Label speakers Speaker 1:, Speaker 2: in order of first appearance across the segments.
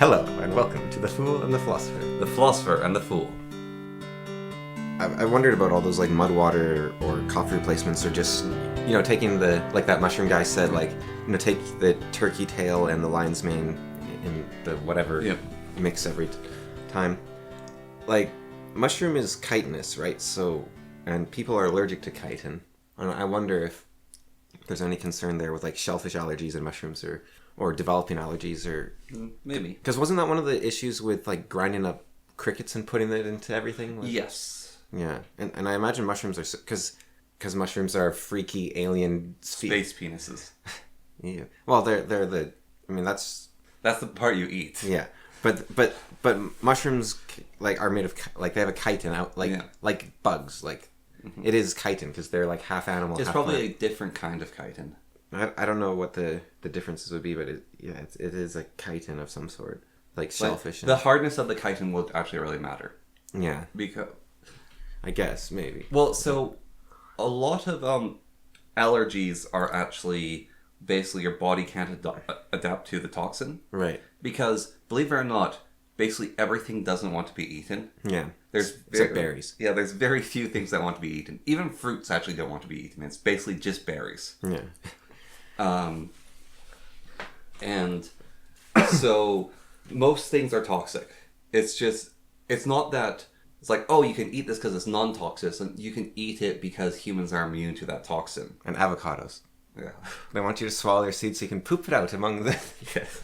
Speaker 1: Hello, and welcome to The Fool and the Philosopher.
Speaker 2: The Philosopher and the Fool.
Speaker 1: I wondered about all those like mud water or coffee replacements, or just taking the like that mushroom guy said, take the turkey tail and the lion's mane in the whatever mix every time. Like mushroom is chitinous, right? So and people are allergic to chitin. And I wonder if there's any concern there with like shellfish allergies and mushrooms, or developing allergies, or
Speaker 2: maybe
Speaker 1: because wasn't that one of the issues with like grinding up crickets and putting it into everything?
Speaker 2: Yes.
Speaker 1: Yeah, and I imagine mushrooms are because mushrooms are freaky alien
Speaker 2: space penises.
Speaker 1: Yeah. Well, they're the. I mean, that's
Speaker 2: the part you eat.
Speaker 1: Yeah, but mushrooms like are made of like they have a chitin out like bugs like it is chitin because they're like half animal.
Speaker 2: It's
Speaker 1: half
Speaker 2: probably
Speaker 1: plant.
Speaker 2: a different kind of chitin.
Speaker 1: I don't know what the differences would be, but it is a chitin of some sort, like shellfish.
Speaker 2: The hardness of the chitin would actually really matter.
Speaker 1: Yeah,
Speaker 2: because
Speaker 1: I guess maybe.
Speaker 2: Well, so a lot of allergies are actually basically your body can't adapt to the toxin.
Speaker 1: Right.
Speaker 2: Because believe it or not, basically everything doesn't want to be eaten.
Speaker 1: Yeah.
Speaker 2: It's
Speaker 1: like berries.
Speaker 2: Yeah, there's very few things that want to be eaten. Even fruits actually don't want to be eaten. It's basically just berries.
Speaker 1: Yeah.
Speaker 2: And so most things are toxic. It's not that it's like, oh, you can eat this because it's non-toxic, and you can eat it because humans are immune to that toxin.
Speaker 1: And avocados.
Speaker 2: Yeah.
Speaker 1: They want you to swallow their seeds so you can poop it out among the...
Speaker 2: Yes.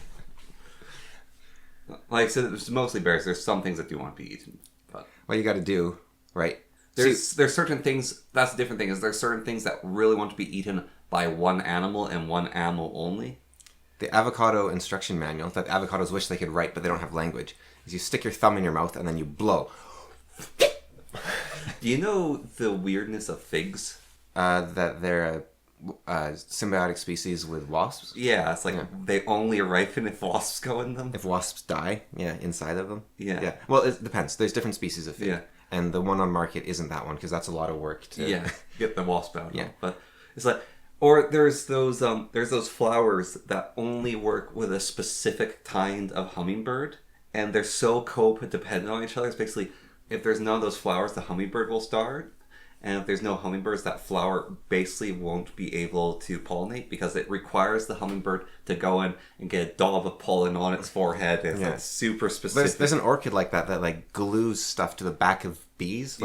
Speaker 2: Like, so it's mostly berries. There's some things that do want to be eaten. But
Speaker 1: what you got to do, right?
Speaker 2: There's certain things, that's the different thing, is there's certain things that really want to be eaten by one animal and one animal only.
Speaker 1: The avocado instruction manual that avocados wish they could write, but they don't have language, is you stick your thumb in your mouth and then you blow.
Speaker 2: Do you know the weirdness of figs?
Speaker 1: That they're a symbiotic species with wasps.
Speaker 2: Yeah, it's like they only ripen if wasps go in them.
Speaker 1: If wasps die, inside of them.
Speaker 2: Yeah.
Speaker 1: Well, it depends. There's different species of fig.
Speaker 2: Yeah.
Speaker 1: And the one on market isn't that one, because that's a lot of work to...
Speaker 2: get the wasp out.
Speaker 1: Yeah.
Speaker 2: But it's like... Or there's those flowers that only work with a specific kind of hummingbird, and they're so co-dependent on each other. It's basically, if there's none of those flowers, the hummingbird will starve. And if there's no hummingbirds, that flower basically won't be able to pollinate because it requires the hummingbird to go in and get a dob of pollen on its forehead. It's like super specific.
Speaker 1: There's an orchid like that like glues stuff to the back of bees.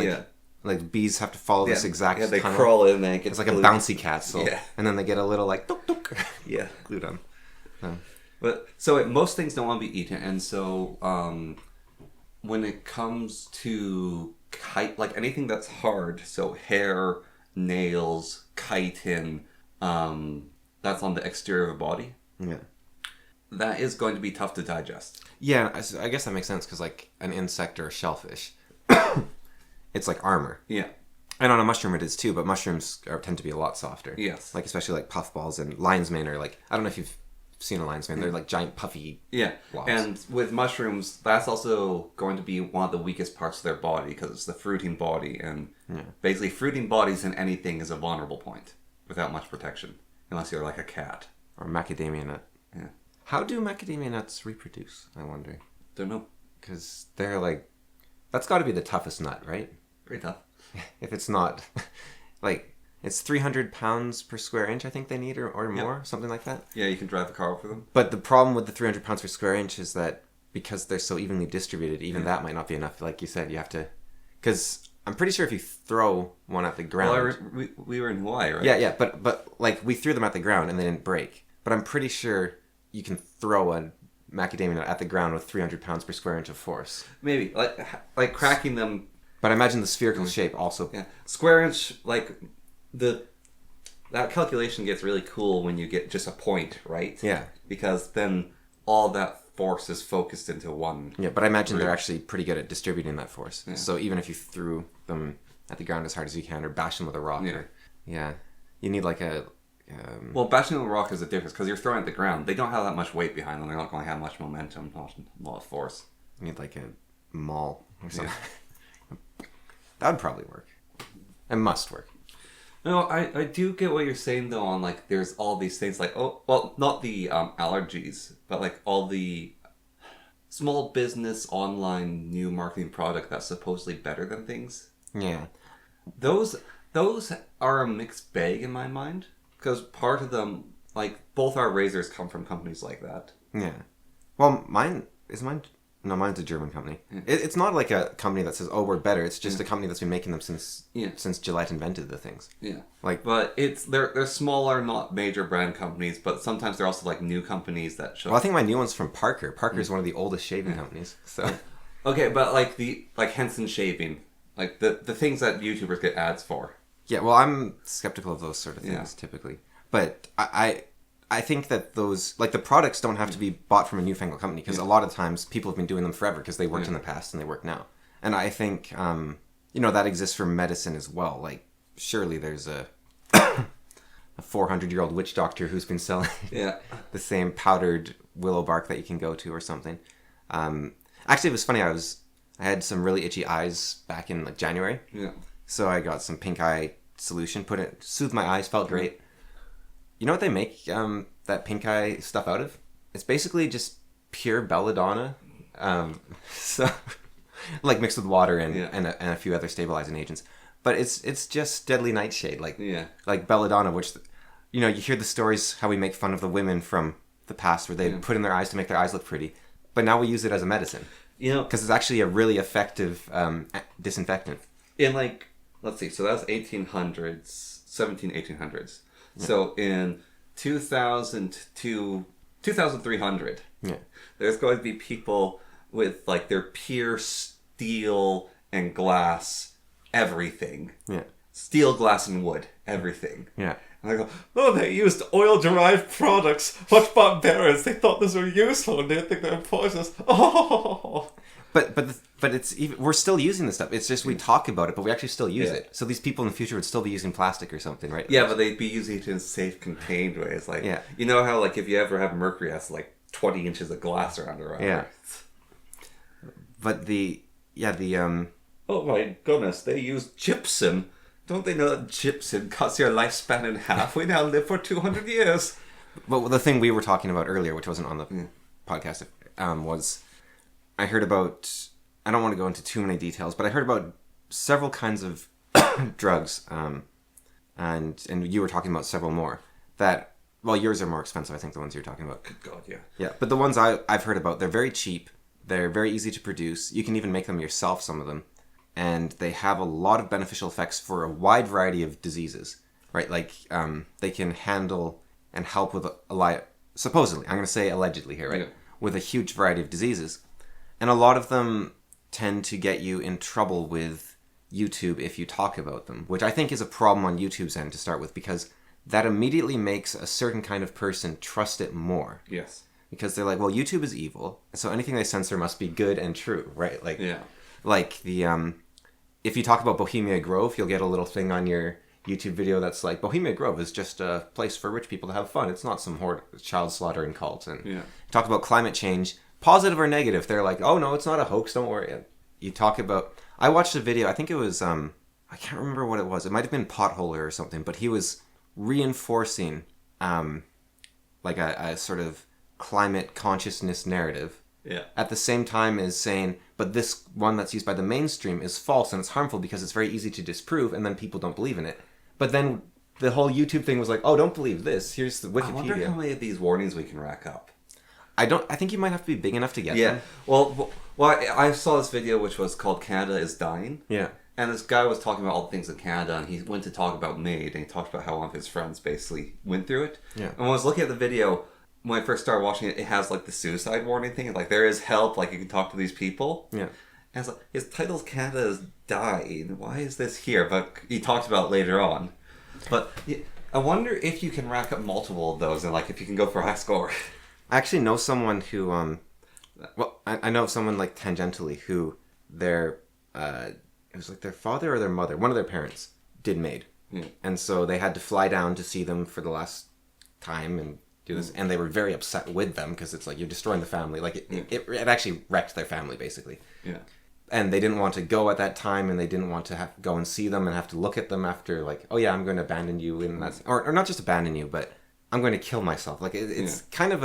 Speaker 1: Like bees have to follow this exact
Speaker 2: they
Speaker 1: tunnel.
Speaker 2: crawl in and
Speaker 1: it's like glued. A bouncy castle.
Speaker 2: Yeah.
Speaker 1: And then they get a little like tuk tuk. Glued on.
Speaker 2: But so most things don't want to be eaten, and so when it comes to like anything that's hard, so hair, nails, chitin, that's on the exterior of the body.
Speaker 1: Yeah.
Speaker 2: That is going to be tough to digest.
Speaker 1: Yeah, I guess that makes sense because like an insect or a shellfish, it's like armor.
Speaker 2: Yeah.
Speaker 1: And on a mushroom it is too, but mushrooms tend to be a lot softer.
Speaker 2: Yes.
Speaker 1: Like especially like puffballs, and lion's mane are like, I don't know if you've seen a lion's mane, they're like giant puffy blobs.
Speaker 2: And with mushrooms, that's also going to be one of the weakest parts of their body because it's the fruiting body, and basically fruiting bodies in anything is a vulnerable point without much protection, unless you're like a cat.
Speaker 1: Or macadamia nut.
Speaker 2: Yeah.
Speaker 1: How do macadamia nuts reproduce, I wonder?
Speaker 2: Don't know.
Speaker 1: Because they're like, that's got to be the toughest nut, right?
Speaker 2: Pretty tough.
Speaker 1: If it's not, like, it's 300 pounds per square inch, I think they need, or more, something like that.
Speaker 2: Yeah, you can drive a car over them.
Speaker 1: But the problem with the 300 pounds per square inch is that because they're so evenly distributed, even that might not be enough. Like you said, you have to, because I'm pretty sure if you throw one at the ground.
Speaker 2: Well, we were in Hawaii, right?
Speaker 1: Yeah, but like we threw them at the ground and they didn't break. But I'm pretty sure you can throw a macadamia nut at the ground with 300 pounds per square inch of force.
Speaker 2: Maybe like cracking them.
Speaker 1: But I imagine the spherical shape also.
Speaker 2: Yeah, square inch, like that calculation gets really cool when you get just a point, right?
Speaker 1: Yeah.
Speaker 2: Because then all that force is focused into one.
Speaker 1: Yeah, but I imagine they're actually pretty good at distributing that force.
Speaker 2: Yeah.
Speaker 1: So even if you threw them at the ground as hard as you can, or bash them with a rock, you need like a.
Speaker 2: Well, bashing with a rock is a difference because you're throwing at the ground. They don't have that much weight behind them. They're not going to have much momentum, not a lot of force.
Speaker 1: You need like a maul or something. That would probably work. It must work.
Speaker 2: No, I do get what you're saying though. On like, there's all these things like not the allergies, but like all the small business online new marketing product that's supposedly better than things.
Speaker 1: Yeah.
Speaker 2: Those are a mixed bag in my mind, because part of them, like both our razors come from companies like that.
Speaker 1: Yeah. Well, mine's a German company.
Speaker 2: Yeah.
Speaker 1: It's not like a company that says, "Oh, we're better." It's just a company that's been making them since Gillette invented the things.
Speaker 2: Yeah.
Speaker 1: Like,
Speaker 2: But they're smaller, not major brand companies, but sometimes they're also like new companies that show.
Speaker 1: well, I think my new one's from Parker. Parker is one of the oldest shaving companies. So,
Speaker 2: Okay, but like Henson shaving, like the things that YouTubers get ads for.
Speaker 1: yeah. Well, I'm skeptical of those sort of things typically, but I think that those, like, the products don't have to be bought from a newfangled company, because a lot of times people have been doing them forever because they worked in the past and they work now. And I think, that exists for medicine as well. Like, surely there's a 400-year-old witch doctor who's been selling the same powdered willow bark that you can go to or something. Actually, it was funny. I had some really itchy eyes back in like January.
Speaker 2: Yeah.
Speaker 1: So I got some pink eye solution, soothed my eyes, felt great. You know what they make that pink eye stuff out of? It's basically just pure belladonna. So, like, mixed with water and a few other stabilizing agents. But it's just deadly nightshade, like belladonna, which, you hear the stories how we make fun of the women from the past where they put in their eyes to make their eyes look pretty. But now we use it as a medicine. Because it's actually a really effective disinfectant.
Speaker 2: In like, let's see, so that's 1800s. So in 2000 to 2300, there's going to be people with like their pure steel and glass, everything.
Speaker 1: Yeah.
Speaker 2: Steel, glass, and wood, everything.
Speaker 1: Yeah.
Speaker 2: And I go, oh, they used oil-derived products. What barbarians! They thought those were useful and they think they're poisonous. Oh.
Speaker 1: But it's even, we're still using this stuff. It's just we talk about it, but we actually still use it. So these people in the future would still be using plastic or something, right?
Speaker 2: Yeah, but they'd be using it in safe, contained ways. Like, you know how, like, if you ever have mercury, that's like 20 inches of glass around it.
Speaker 1: Yeah. But
Speaker 2: oh my goodness, they use gypsum. Don't they know that gypsum cuts your lifespan in half? We now live for 200 years.
Speaker 1: But the thing we were talking about earlier, which wasn't on the podcast, was I heard about, I don't want to go into too many details, but I heard about several kinds of drugs, and you were talking about several more, that, well, yours are more expensive, I think, the ones you're talking about.
Speaker 2: Good God, yeah.
Speaker 1: Yeah, but the ones I've heard about, they're very cheap, they're very easy to produce, you can even make them yourself, some of them, and they have a lot of beneficial effects for a wide variety of diseases, right? Like, they can handle and help with, supposedly, I'm going to say allegedly here, right? Yeah. With a huge variety of diseases. And a lot of them tend to get you in trouble with YouTube if you talk about them, which I think is a problem on YouTube's end to start with, because that immediately makes a certain kind of person trust it more.
Speaker 2: Yes.
Speaker 1: Because they're like, well, YouTube is evil, so anything they censor must be good and true, right? Like, like the if you talk about Bohemia Grove, you'll get a little thing on your YouTube video that's like, Bohemia Grove is just a place for rich people to have fun. It's not some child slaughtering cult. And talk about climate change, positive or negative, they're like, oh no, it's not a hoax, don't worry. You talk about, I watched a video, I think it was, I can't remember what it was. It might have been Potholer or something, but he was reinforcing like a sort of climate consciousness narrative.
Speaker 2: Yeah.
Speaker 1: At the same time as saying, but this one that's used by the mainstream is false and it's harmful because it's very easy to disprove, and then people don't believe in it. But then the whole YouTube thing was like, oh, don't believe this. Here's the Wikipedia.
Speaker 2: I wonder how many of these warnings we can rack up.
Speaker 1: I think you might have to be big enough to get them.
Speaker 2: Well, I saw this video which was called Canada is Dying.
Speaker 1: Yeah.
Speaker 2: And this guy was talking about all the things in Canada, and he went to talk about MAID, and he talked about how one of his friends basically went through it.
Speaker 1: Yeah.
Speaker 2: And when I was looking at the video, when I first started watching it, it has like the suicide warning thing. Like, there is help, like you can talk to these people.
Speaker 1: Yeah.
Speaker 2: And it's like, his title's Canada is Dying. Why is this here? But he talked about it later on. But I wonder if you can rack up multiple of those, and like if you can go for a high score.
Speaker 1: I actually know someone who, I know of someone like tangentially who it was like their father or their mother, one of their parents did MAID. And so they had to fly down to see them for the last time and do this. And they were very upset with them because it's like, you're destroying the family. Like it actually wrecked their family basically.
Speaker 2: Yeah.
Speaker 1: And they didn't want to go at that time, and they didn't want to go and see them and have to look at them after, like, oh yeah, I'm going to abandon you. And that's, or not just abandon you, but I'm going to kill myself. Like it's kind of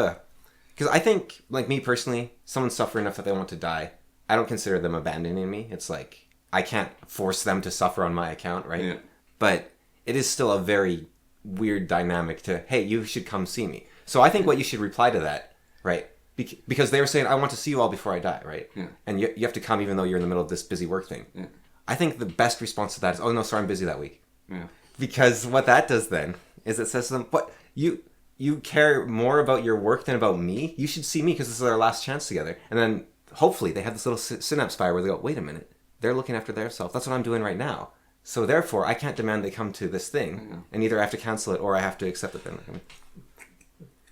Speaker 1: Because I think, like me personally, someone's suffering enough that they want to die. I don't consider them abandoning me. It's like, I can't force them to suffer on my account, right?
Speaker 2: Yeah.
Speaker 1: But it is still a very weird dynamic to, hey, you should come see me. So I think what you should reply to that, right? Because they were saying, I want to see you all before I die, right?
Speaker 2: Yeah.
Speaker 1: And you have to come even though you're in the middle of this busy work thing.
Speaker 2: Yeah.
Speaker 1: I think the best response to that is, oh, no, sorry, I'm busy that week.
Speaker 2: Yeah.
Speaker 1: Because what that does then is it says to them, what, you care more about your work than about me? You should see me because this is our last chance together. And then hopefully they have this little synapse fire where they go, wait a minute, they're looking after their self. That's what I'm doing right now. So therefore, I can't demand they come to this thing, and either I have to cancel it or I have to accept it.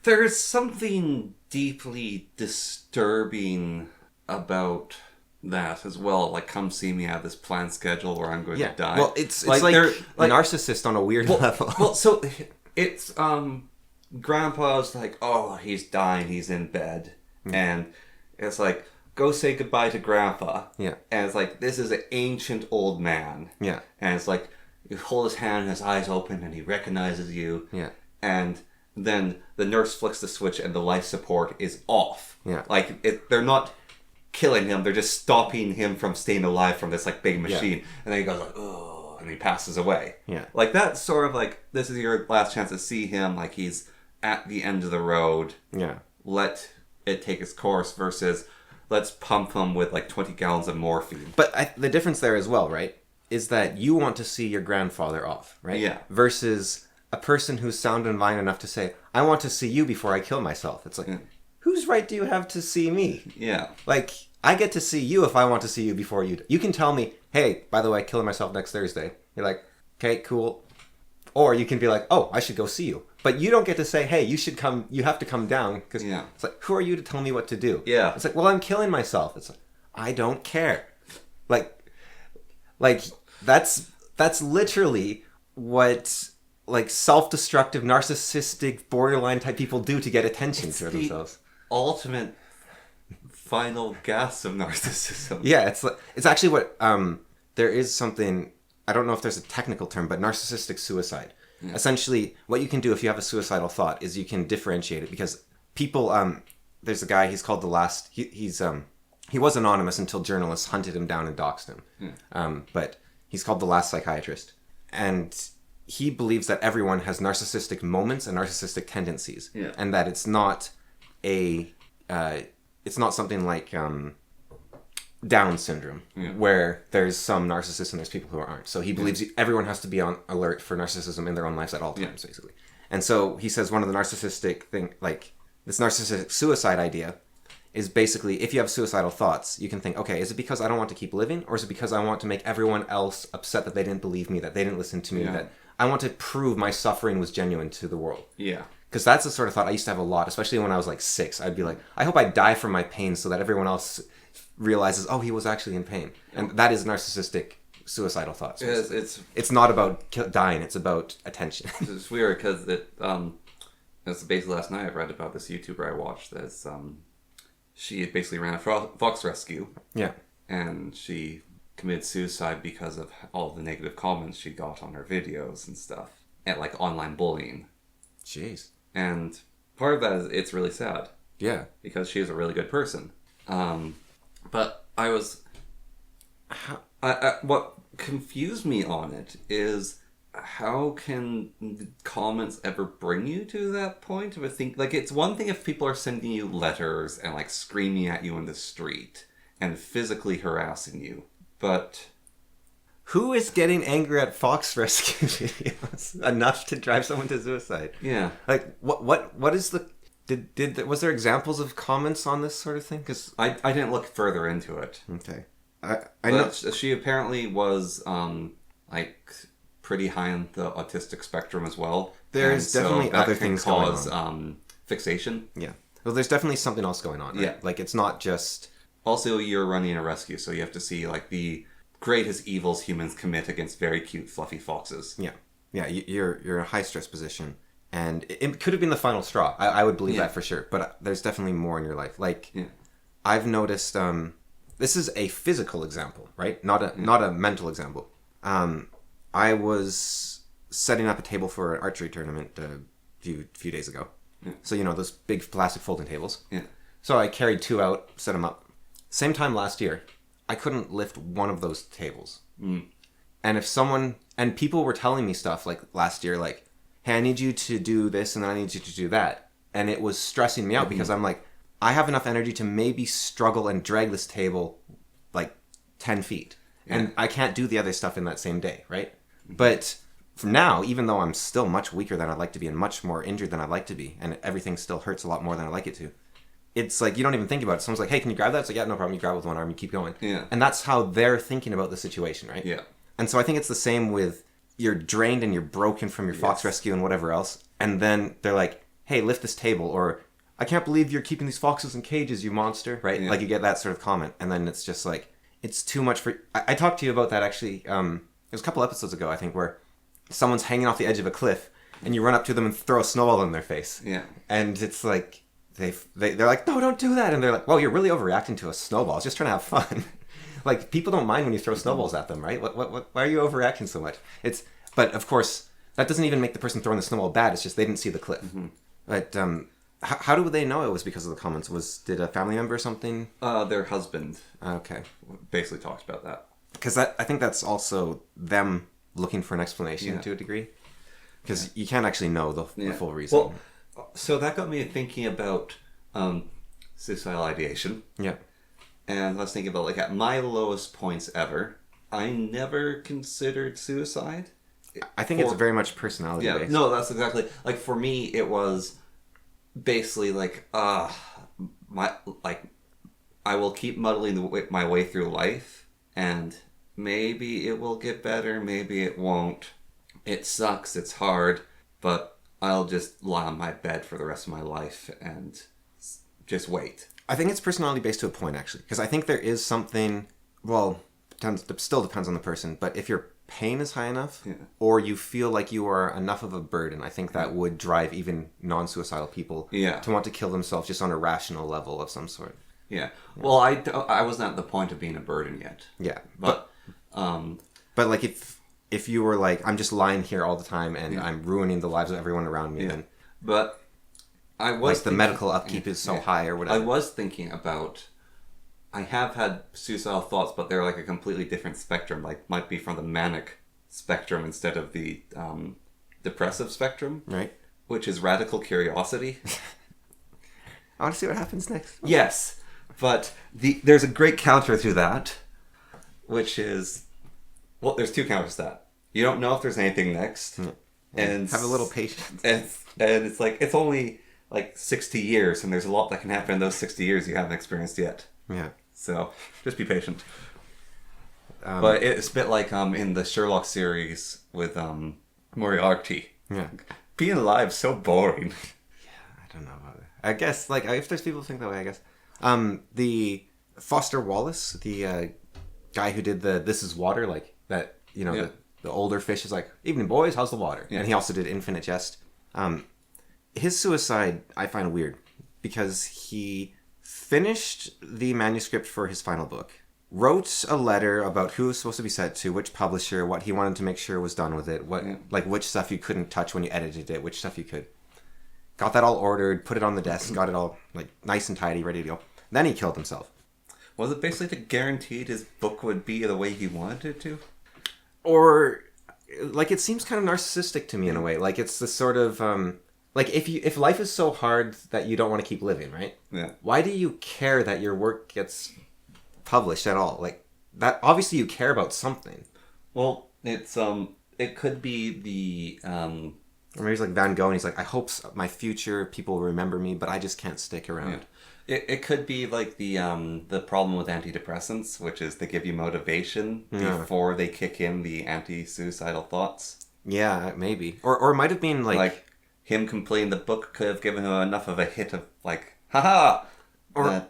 Speaker 2: There's something deeply disturbing about that as well. Like, come see me, I have this planned schedule where I'm going to die.
Speaker 1: Well, it's like narcissist on a weird level.
Speaker 2: Well, so it's Grandpa's like, oh, he's dying, he's in bed, and it's like, go say goodbye to Grandpa.
Speaker 1: Yeah.
Speaker 2: And it's like, this is an ancient old man. Yeah. And it's like, you hold his hand and his eyes open and he recognizes you. Yeah. And then the nurse flicks the switch and the life support is off. Yeah. Like, they're not killing him, they're just stopping him from staying alive from this, like, big machine. Yeah. And then he goes like, oh, and he passes away. Yeah. Like, that's sort of like, this is your last chance to see him, like, he's at the end of the road. Yeah. Let it take its course versus, let's pump him with like 20 gallons of morphine.
Speaker 1: But the difference there as well, right, is that you want to see your grandfather off, right? Yeah. Versus a person who's sound and mind enough to say, I want to see you before I kill myself. It's like, whose right do you have to see me? Yeah. Like, I get to see you if I want to see you before you do. You can tell me, hey, by the way, killing myself next Thursday. You're like, okay, cool. Or you can be like, oh, I should go see you. But you don't get to say, hey, you should come, you have to come down. Because it's like, who are you to tell me what to do? Yeah. It's like, well, I'm killing myself. It's like, I don't care. Like that's literally what, like, self-destructive, narcissistic, borderline type people do to get attention to themselves.
Speaker 2: Ultimate final gasp of narcissism.
Speaker 1: Yeah, it's actually what, there is something, I don't know if there's a technical term, but narcissistic suicide. Yeah. Essentially, what you can do if you have a suicidal thought is you can differentiate it, because people, there's a guy, he's called The Last, he was anonymous until journalists hunted him down and doxed him. Yeah. But he's called The Last Psychiatrist. And he believes that everyone has narcissistic moments and narcissistic tendencies. Yeah. And that it's not it's not something like Down syndrome, where there's some narcissists and there's people who aren't. So he believes everyone has to be on alert for narcissism in their own lives at all times, basically. And so he says one of the narcissistic thing, like this narcissistic suicide idea, is basically, if you have suicidal thoughts, you can think, okay, is it because I don't want to keep living, or is it because I want to make everyone else upset that they didn't believe me, that they didn't listen to me, that I want to prove my suffering was genuine to the world? Yeah. Because that's the sort of thought I used to have a lot, especially when I was like 6. I'd be like, I hope I die from my pain so that everyone else realizes, oh, he was actually in pain. And that is narcissistic suicidal thoughts. It's not about dying, it's about attention.
Speaker 2: It's weird because it's basically last night I read about this YouTuber I watched that's she basically ran a fox rescue. Yeah. And she committed suicide because of all the negative comments she got on her videos and stuff. And like online bullying. Jeez. And part of that is it's really sad. Yeah. Because she's a really good person. But I was... what confused me on it is how can comments ever bring you to that point of a thing? Like, it's one thing if people are sending you letters and like screaming at you in the street and physically harassing you, but
Speaker 1: who is getting angry at fox rescue videos enough to drive someone to suicide? Yeah. Like, what is the... was there examples of comments on this sort of thing? Because
Speaker 2: I didn't look further into it.
Speaker 1: Okay.
Speaker 2: I know she apparently was like pretty high on the autistic spectrum as well.
Speaker 1: There's definitely other things going on.
Speaker 2: Fixation.
Speaker 1: Yeah. Well, there's definitely something else going on. Right? Yeah. Like, it's not just...
Speaker 2: Also, you're running a rescue, so you have to see like the greatest evils humans commit against very cute, fluffy foxes.
Speaker 1: Yeah. Yeah. You're in a high stress position. And it could have been the final straw. I would believe that for sure. But there's definitely more in your life. Like, I've noticed... this is a physical example, right? Not a mental example. I was setting up a table for an archery tournament a few days ago. So, you know, those big plastic folding tables.
Speaker 2: Yeah.
Speaker 1: So I carried 2 out, set them up. Same time last year, I couldn't lift one of those tables. And if someone, and people were telling me stuff like last year, like, hey, I need you to do this and then I need you to do that. And it was stressing me out because I'm like, I have enough energy to maybe struggle and drag this table like 10 feet. And I can't do the other stuff in that same day, right? But from now, even though I'm still much weaker than I'd like to be and much more injured than I'd like to be, and everything still hurts a lot more than I'd like it to, it's like you don't even think about it. Someone's like, hey, can you grab that? It's like, yeah, no problem. You grab it with one arm, you keep going.
Speaker 2: Yeah.
Speaker 1: And that's how they're thinking about the situation, right?
Speaker 2: Yeah.
Speaker 1: And so I think it's the same with you're drained and you're broken from your fox rescue and whatever else. And then they're like, hey, lift this table. Or, I can't believe you're keeping these foxes in cages, you monster. Right? Yeah. Like you get that sort of comment. And then it's just like, it's too much for... I talked to you about that actually. It was a couple episodes ago, I think, where someone's hanging off the edge of a cliff and you run up to them and throw a snowball in their face.
Speaker 2: Yeah.
Speaker 1: And it's like, they're like, no, don't do that. And they're like, well, you're really overreacting to a snowball. I was just trying to have fun. Like, people don't mind when you throw snowballs at them, right? Why are you overreacting so much? But of course, that doesn't even make the person throwing the snowball bad. It's just they didn't see the cliff. But how do they know it was because of the comments? Did a family member or something?
Speaker 2: Their husband.
Speaker 1: Okay.
Speaker 2: Basically talked about that.
Speaker 1: Because I think that's also them looking for an explanation to a degree. Because you can't actually know the full reason.
Speaker 2: Well, so that got me thinking about suicidal ideation.
Speaker 1: Yeah.
Speaker 2: And I was thinking about, like, at my lowest points ever, I never considered suicide.
Speaker 1: I think it's very much personality based.
Speaker 2: No, that's exactly... Like, for me, it was basically, like, I will keep muddling my way through life, and maybe it will get better, maybe it won't. It sucks, it's hard, but I'll just lie on my bed for the rest of my life and just wait.
Speaker 1: I think it's personality based to a point, actually. Because I think there is something, well, still depends on the person, but if your pain is high enough, or you feel like you are enough of a burden, I think that would drive even non-suicidal people to want to kill themselves just on a rational level of some sort.
Speaker 2: Yeah. Well, I wasn't at the point of being a burden yet.
Speaker 1: Yeah.
Speaker 2: But
Speaker 1: like if you were like, I'm just lying here all the time and I'm ruining the lives of everyone around me, then...
Speaker 2: But I was...
Speaker 1: Like the medical upkeep is so high or whatever.
Speaker 2: I was thinking about... I have had suicidal thoughts, but they're like a completely different spectrum. Like, might be from the manic spectrum instead of the depressive spectrum.
Speaker 1: Right.
Speaker 2: Which is radical curiosity.
Speaker 1: I want to see what happens next.
Speaker 2: Yes. But there's a great counter to that, which is... Well, there's 2 counters to that. You don't know if there's anything next. And
Speaker 1: have a little patience.
Speaker 2: And it's like, it's only like 60 years, and there's a lot that can happen in those 60 years you haven't experienced yet.
Speaker 1: Yeah.
Speaker 2: So, just be patient. But it's a bit like in the Sherlock series with Moriarty.
Speaker 1: Yeah.
Speaker 2: Being alive is so boring.
Speaker 1: Yeah, I don't know about it. I guess, like, if there's people who think that way, I guess. The Foster Wallace, the guy who did the This Is Water, like, that, you know, the older fish is like, evening boys, how's the water? Yeah. And he also did Infinite Jest. His suicide, I find weird, because he finished the manuscript for his final book, wrote a letter about who it was supposed to be sent to, which publisher, what he wanted to make sure was done with it, like which stuff you couldn't touch when you edited it, which stuff you could. Got that all ordered, put it on the desk, got it all like nice and tidy, ready to go. Then he killed himself.
Speaker 2: Was it basically to guarantee his book would be the way he wanted it to?
Speaker 1: Or, like, it seems kind of narcissistic to me in a way. Like, it's the sort of, like, if life is so hard that you don't want to keep living, right?
Speaker 2: Yeah.
Speaker 1: Why do you care that your work gets published at all? Like, that, obviously you care about something.
Speaker 2: Well, it's, it could be the,
Speaker 1: Or maybe it's like Van Gogh, and he's like, I hope my future people will remember me, but I just can't stick around.
Speaker 2: Yeah. It could be like the problem with antidepressants, which is they give you motivation before they kick in the anti-suicidal thoughts.
Speaker 1: Yeah, maybe. Or it might have been like
Speaker 2: him completing the book could have given him enough of a hit of like, haha!
Speaker 1: Or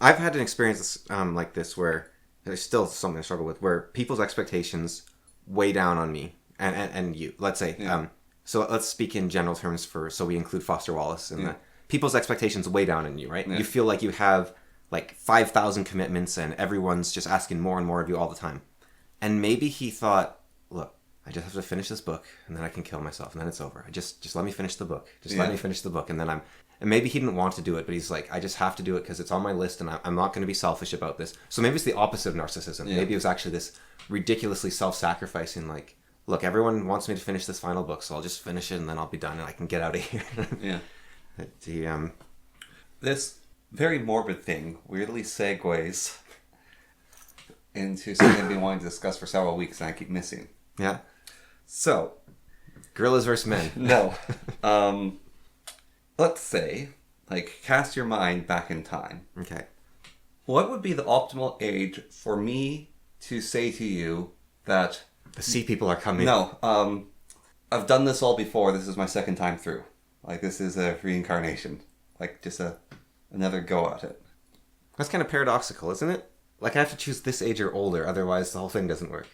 Speaker 1: I've had an experience like this where there's still something I struggle with, where people's expectations weigh down on me and you. Let's say, so let's speak in general terms so we include Foster Wallace in that. People's expectations weigh down on you, right? Yeah. You feel like you have like 5,000 commitments and everyone's just asking more and more of you all the time. And maybe he thought, look, I just have to finish this book, and then I can kill myself, and then it's over. Just let me finish the book. Just
Speaker 2: Yeah.
Speaker 1: let me finish the book, and then I'm. And maybe he didn't want to do it, but he's like, I just have to do it because it's on my list, and I'm not going to be selfish about this. So maybe it's the opposite of narcissism.
Speaker 2: Yeah.
Speaker 1: Maybe it was actually this ridiculously self-sacrificing, like, look, everyone wants me to finish this final book, so I'll just finish it, and then I'll be done, and I can get out of here.
Speaker 2: Yeah. This very morbid thing weirdly segues into something I've been wanting to discuss for several weeks, and I keep missing.
Speaker 1: Yeah.
Speaker 2: So,
Speaker 1: Gorillas versus men.
Speaker 2: no. Let's say, like, cast your mind back in time.
Speaker 1: Okay.
Speaker 2: What would be the optimal age for me to say to you that...
Speaker 1: The sea people are coming.
Speaker 2: No, I've done this all before. This is my second time through. Like, this is a reincarnation. Like, just another go at it.
Speaker 1: That's kind of paradoxical, isn't it? Like, I have to choose this age or older, otherwise the whole thing doesn't work.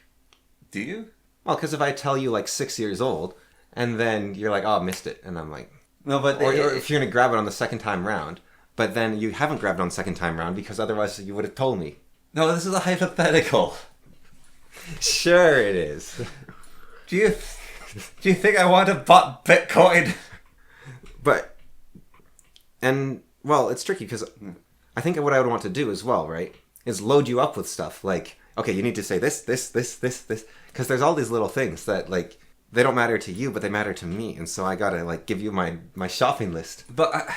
Speaker 2: Do you?
Speaker 1: Well, because if I tell you, like, 6 years old, and then you're like, oh, missed it, and I'm like...
Speaker 2: No, but...
Speaker 1: Or if you're going to grab it on the second time round, but then you haven't grabbed it on the second time round, because otherwise you would have told me.
Speaker 2: No, this is a hypothetical.
Speaker 1: Sure it is.
Speaker 2: Do you think I want to buy Bitcoin?
Speaker 1: But... And, well, it's tricky, because I think what I would want to do as well, right, is load you up with stuff. Like, okay, you need to say this. Because there's all these little things that, like... They don't matter to you, but they matter to me, and so I gotta like give you my shopping list.
Speaker 2: But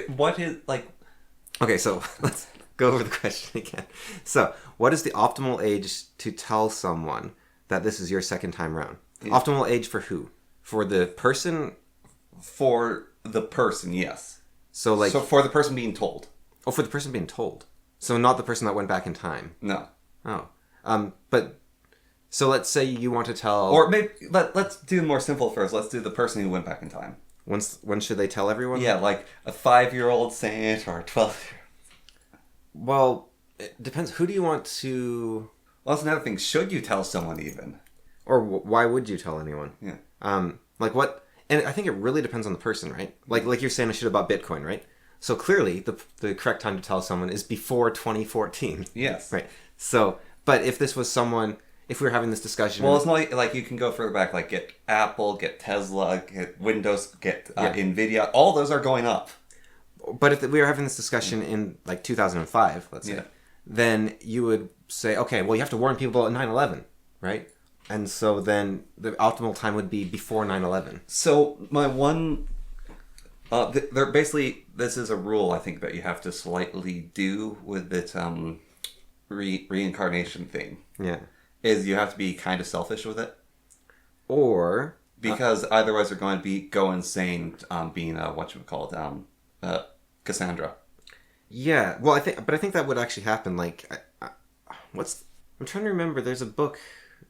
Speaker 2: what is like?
Speaker 1: Okay, so let's go over the question again. So, what is the optimal age to tell someone that this is your second time round? Yeah. Optimal age for who? For the person?
Speaker 2: For the person, yes.
Speaker 1: So
Speaker 2: for the person being told.
Speaker 1: Oh, for the person being told. So not the person that went back in time.
Speaker 2: No.
Speaker 1: Oh, but. So let's say you want to tell...
Speaker 2: Or maybe, let's do more simple first. Let's do the person who went back in time.
Speaker 1: When should they tell everyone?
Speaker 2: Yeah, like a 5-year-old saying it, or a 12-year-old.
Speaker 1: Well, it depends. Who do you want to...
Speaker 2: Well, that's another thing. Should you tell someone even?
Speaker 1: Or why would you tell anyone?
Speaker 2: Yeah.
Speaker 1: Like what... And I think it really depends on the person, right? Like you're saying I should have bought Bitcoin, right? So clearly, the correct time to tell someone is before 2014.
Speaker 2: Yes.
Speaker 1: Right. So, but if this was someone... If we were having this discussion...
Speaker 2: Well, it's not like you can go further back, like get Apple, get Tesla, get Windows, get NVIDIA. All those are going up.
Speaker 1: But if we were having this discussion in like 2005, let's say, then you would say, okay, well, you have to warn people about 9/11, right? And so then the optimal time would be before 9/11.
Speaker 2: So my one... they're basically, this is a rule, I think, that you have to slightly do with this reincarnation thing.
Speaker 1: Yeah.
Speaker 2: Is you have to be kind of selfish with it.
Speaker 1: Or...
Speaker 2: Because otherwise they're going to go insane being Cassandra.
Speaker 1: Yeah, well, I think that would actually happen. Like, I'm trying to remember. There's a book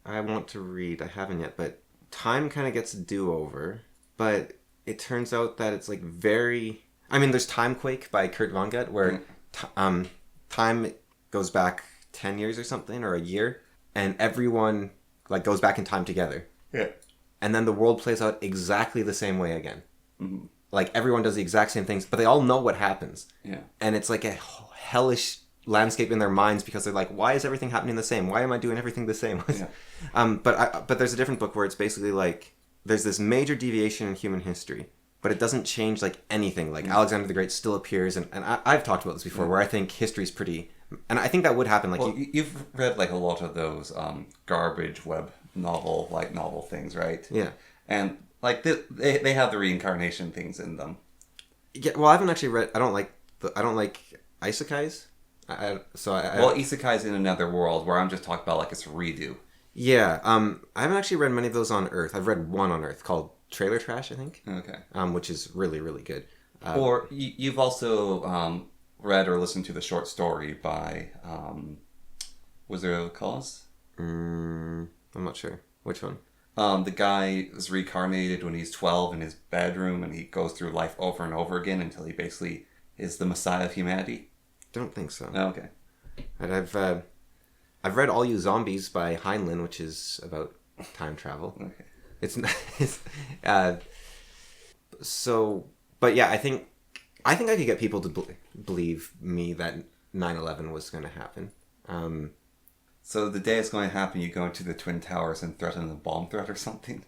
Speaker 1: I want to read. I haven't yet, but time kind of gets a do-over. But it turns out that it's like very... I mean, there's Timequake by Kurt Vonnegut, where time goes back 10 years or something, or a year. And everyone like goes back in time together.
Speaker 2: Yeah.
Speaker 1: And then the world plays out exactly the same way again.
Speaker 2: Mm-hmm.
Speaker 1: Like everyone does the exact same things, but they all know what happens.
Speaker 2: Yeah.
Speaker 1: And it's like a hellish landscape in their minds because they're like, why is everything happening the same? Why am I doing everything the same?
Speaker 2: Yeah.
Speaker 1: But there's a different book where it's basically like there's this major deviation in human history, but it doesn't change like anything. Like Alexander the Great still appears, and I've talked about this before, where I think history's pretty... And I think that would happen. Like,
Speaker 2: well, you've read like a lot of those garbage web novel things, right?
Speaker 1: Yeah.
Speaker 2: And like they have the reincarnation things in them.
Speaker 1: Yeah. Well, I haven't actually read. I don't like isekais. Well,
Speaker 2: isekai's in another world where I'm just talking about like it's a redo.
Speaker 1: Yeah. I haven't actually read many of those on Earth. I've read one on Earth called Trailer Trash, I think.
Speaker 2: Okay.
Speaker 1: Which is really, really good.
Speaker 2: Or you've also read or listened to the short story by was there a cause?
Speaker 1: I'm not sure. Which one?
Speaker 2: The guy is reincarnated when he's 12 in his bedroom, and he goes through life over and over again until he basically is the messiah of humanity.
Speaker 1: Don't think so.
Speaker 2: Oh, okay.
Speaker 1: And I've read All You Zombies by Heinlein, which is about time travel.
Speaker 2: Okay.
Speaker 1: But yeah, I think I could get people to believe me that 9/11 was going to happen.
Speaker 2: So the day it's going to happen, you go into the Twin Towers and threaten a bomb threat or something,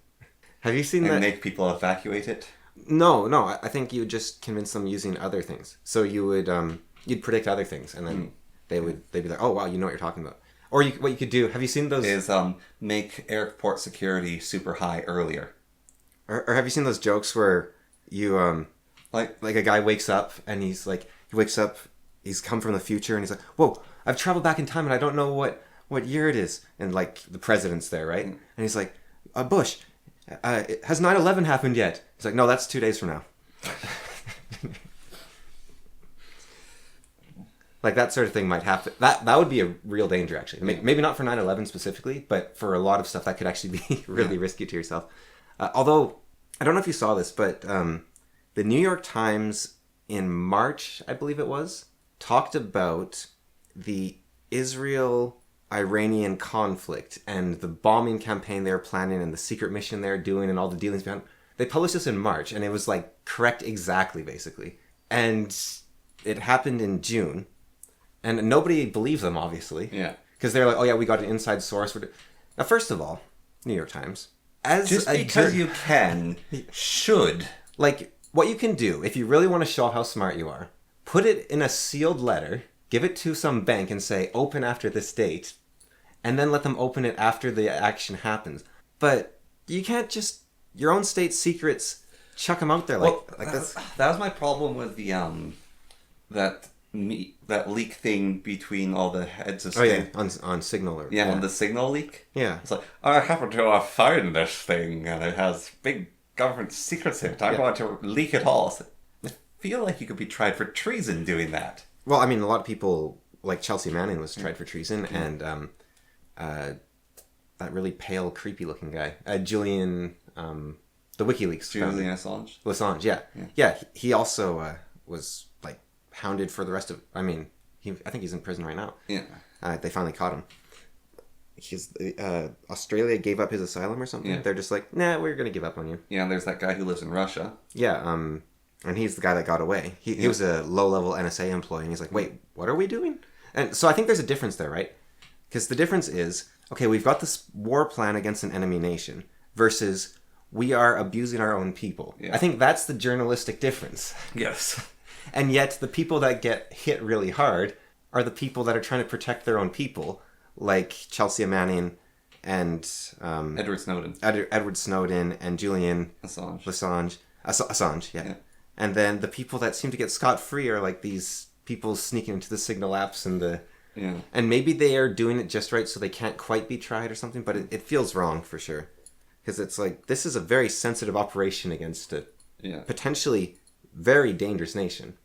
Speaker 1: Have you seen
Speaker 2: and
Speaker 1: that?
Speaker 2: make people evacuate it.
Speaker 1: No, no. I think you would just convince them using other things. So you would you'd predict other things, and then they'd be like, oh wow, you know what you're talking about. Or what you could do. Have you seen those?
Speaker 2: Is make airport security super high earlier.
Speaker 1: Or have you seen those jokes where you like a guy wakes up and he's like he's come from the future and he's like, whoa, I've traveled back in time and I don't know what year it is, and like the president's there, right? And he's like, Bush, has 9/11 happened yet? He's like, no, that's 2 days from now. Like that sort of thing might happen. That would be a real danger, actually. Maybe not for 9/11 specifically, but for a lot of stuff that could actually be really risky to yourself. Although, I don't know if you saw this, but the New York Times in March, I believe it was, talked about the Israel-Iranian conflict and the bombing campaign they were planning and the secret mission they were doing and all the dealings behind. They published this in March, and it was like correct exactly, basically. And it happened in June. And nobody believes them, obviously.
Speaker 2: Yeah.
Speaker 1: Because they're like, oh yeah, we got an inside source. Now, first of all, New York Times.
Speaker 2: Just because you should.
Speaker 1: Like, what you can do, if you really want to show how smart you are, put it in a sealed letter, give it to some bank and say, open after this date, and then let them open it after the action happens. But you can't just, your own state secrets, chuck them out there
Speaker 2: that was my problem with the, that leak thing between all the heads of state.
Speaker 1: Oh yeah, on Signal.
Speaker 2: On the Signal leak.
Speaker 1: Yeah.
Speaker 2: It's like, I happen to have found this thing and it has big government secrets in it. I want to leak it all. So I feel like you could be tried for treason doing that.
Speaker 1: Well, I mean, a lot of people, like Chelsea Manning was tried for treason, and that really pale, creepy-looking guy, Julian, the WikiLeaks
Speaker 2: Julian Assange?
Speaker 1: Assange, yeah. He also was like hounded for the rest of. I mean, I think he's in prison right now.
Speaker 2: Yeah.
Speaker 1: They finally caught him. Australia gave up his asylum or something.
Speaker 2: Yeah.
Speaker 1: They're just like, nah, we're gonna give up on you.
Speaker 2: Yeah, and there's that guy who lives in Russia.
Speaker 1: Yeah. And he's the guy that got away. He was a low-level NSA employee, and he's like, wait, what are we doing? And so I think there's a difference there, right? Because the difference is, okay, we've got this war plan against an enemy nation versus we are abusing our own people.
Speaker 2: Yeah.
Speaker 1: I think that's the journalistic difference.
Speaker 2: Yes.
Speaker 1: And yet the people that get hit really hard are the people that are trying to protect their own people, like Chelsea Manning and
Speaker 2: Edward Snowden.
Speaker 1: Edward Snowden and Julian
Speaker 2: Assange.
Speaker 1: Assange, yeah. And then the people that seem to get scot-free are like these people sneaking into the Signal apps and the...
Speaker 2: Yeah.
Speaker 1: And maybe they are doing it just right so they can't quite be tried or something, but it feels wrong for sure. Because it's like, this is a very sensitive operation against a potentially very dangerous nation.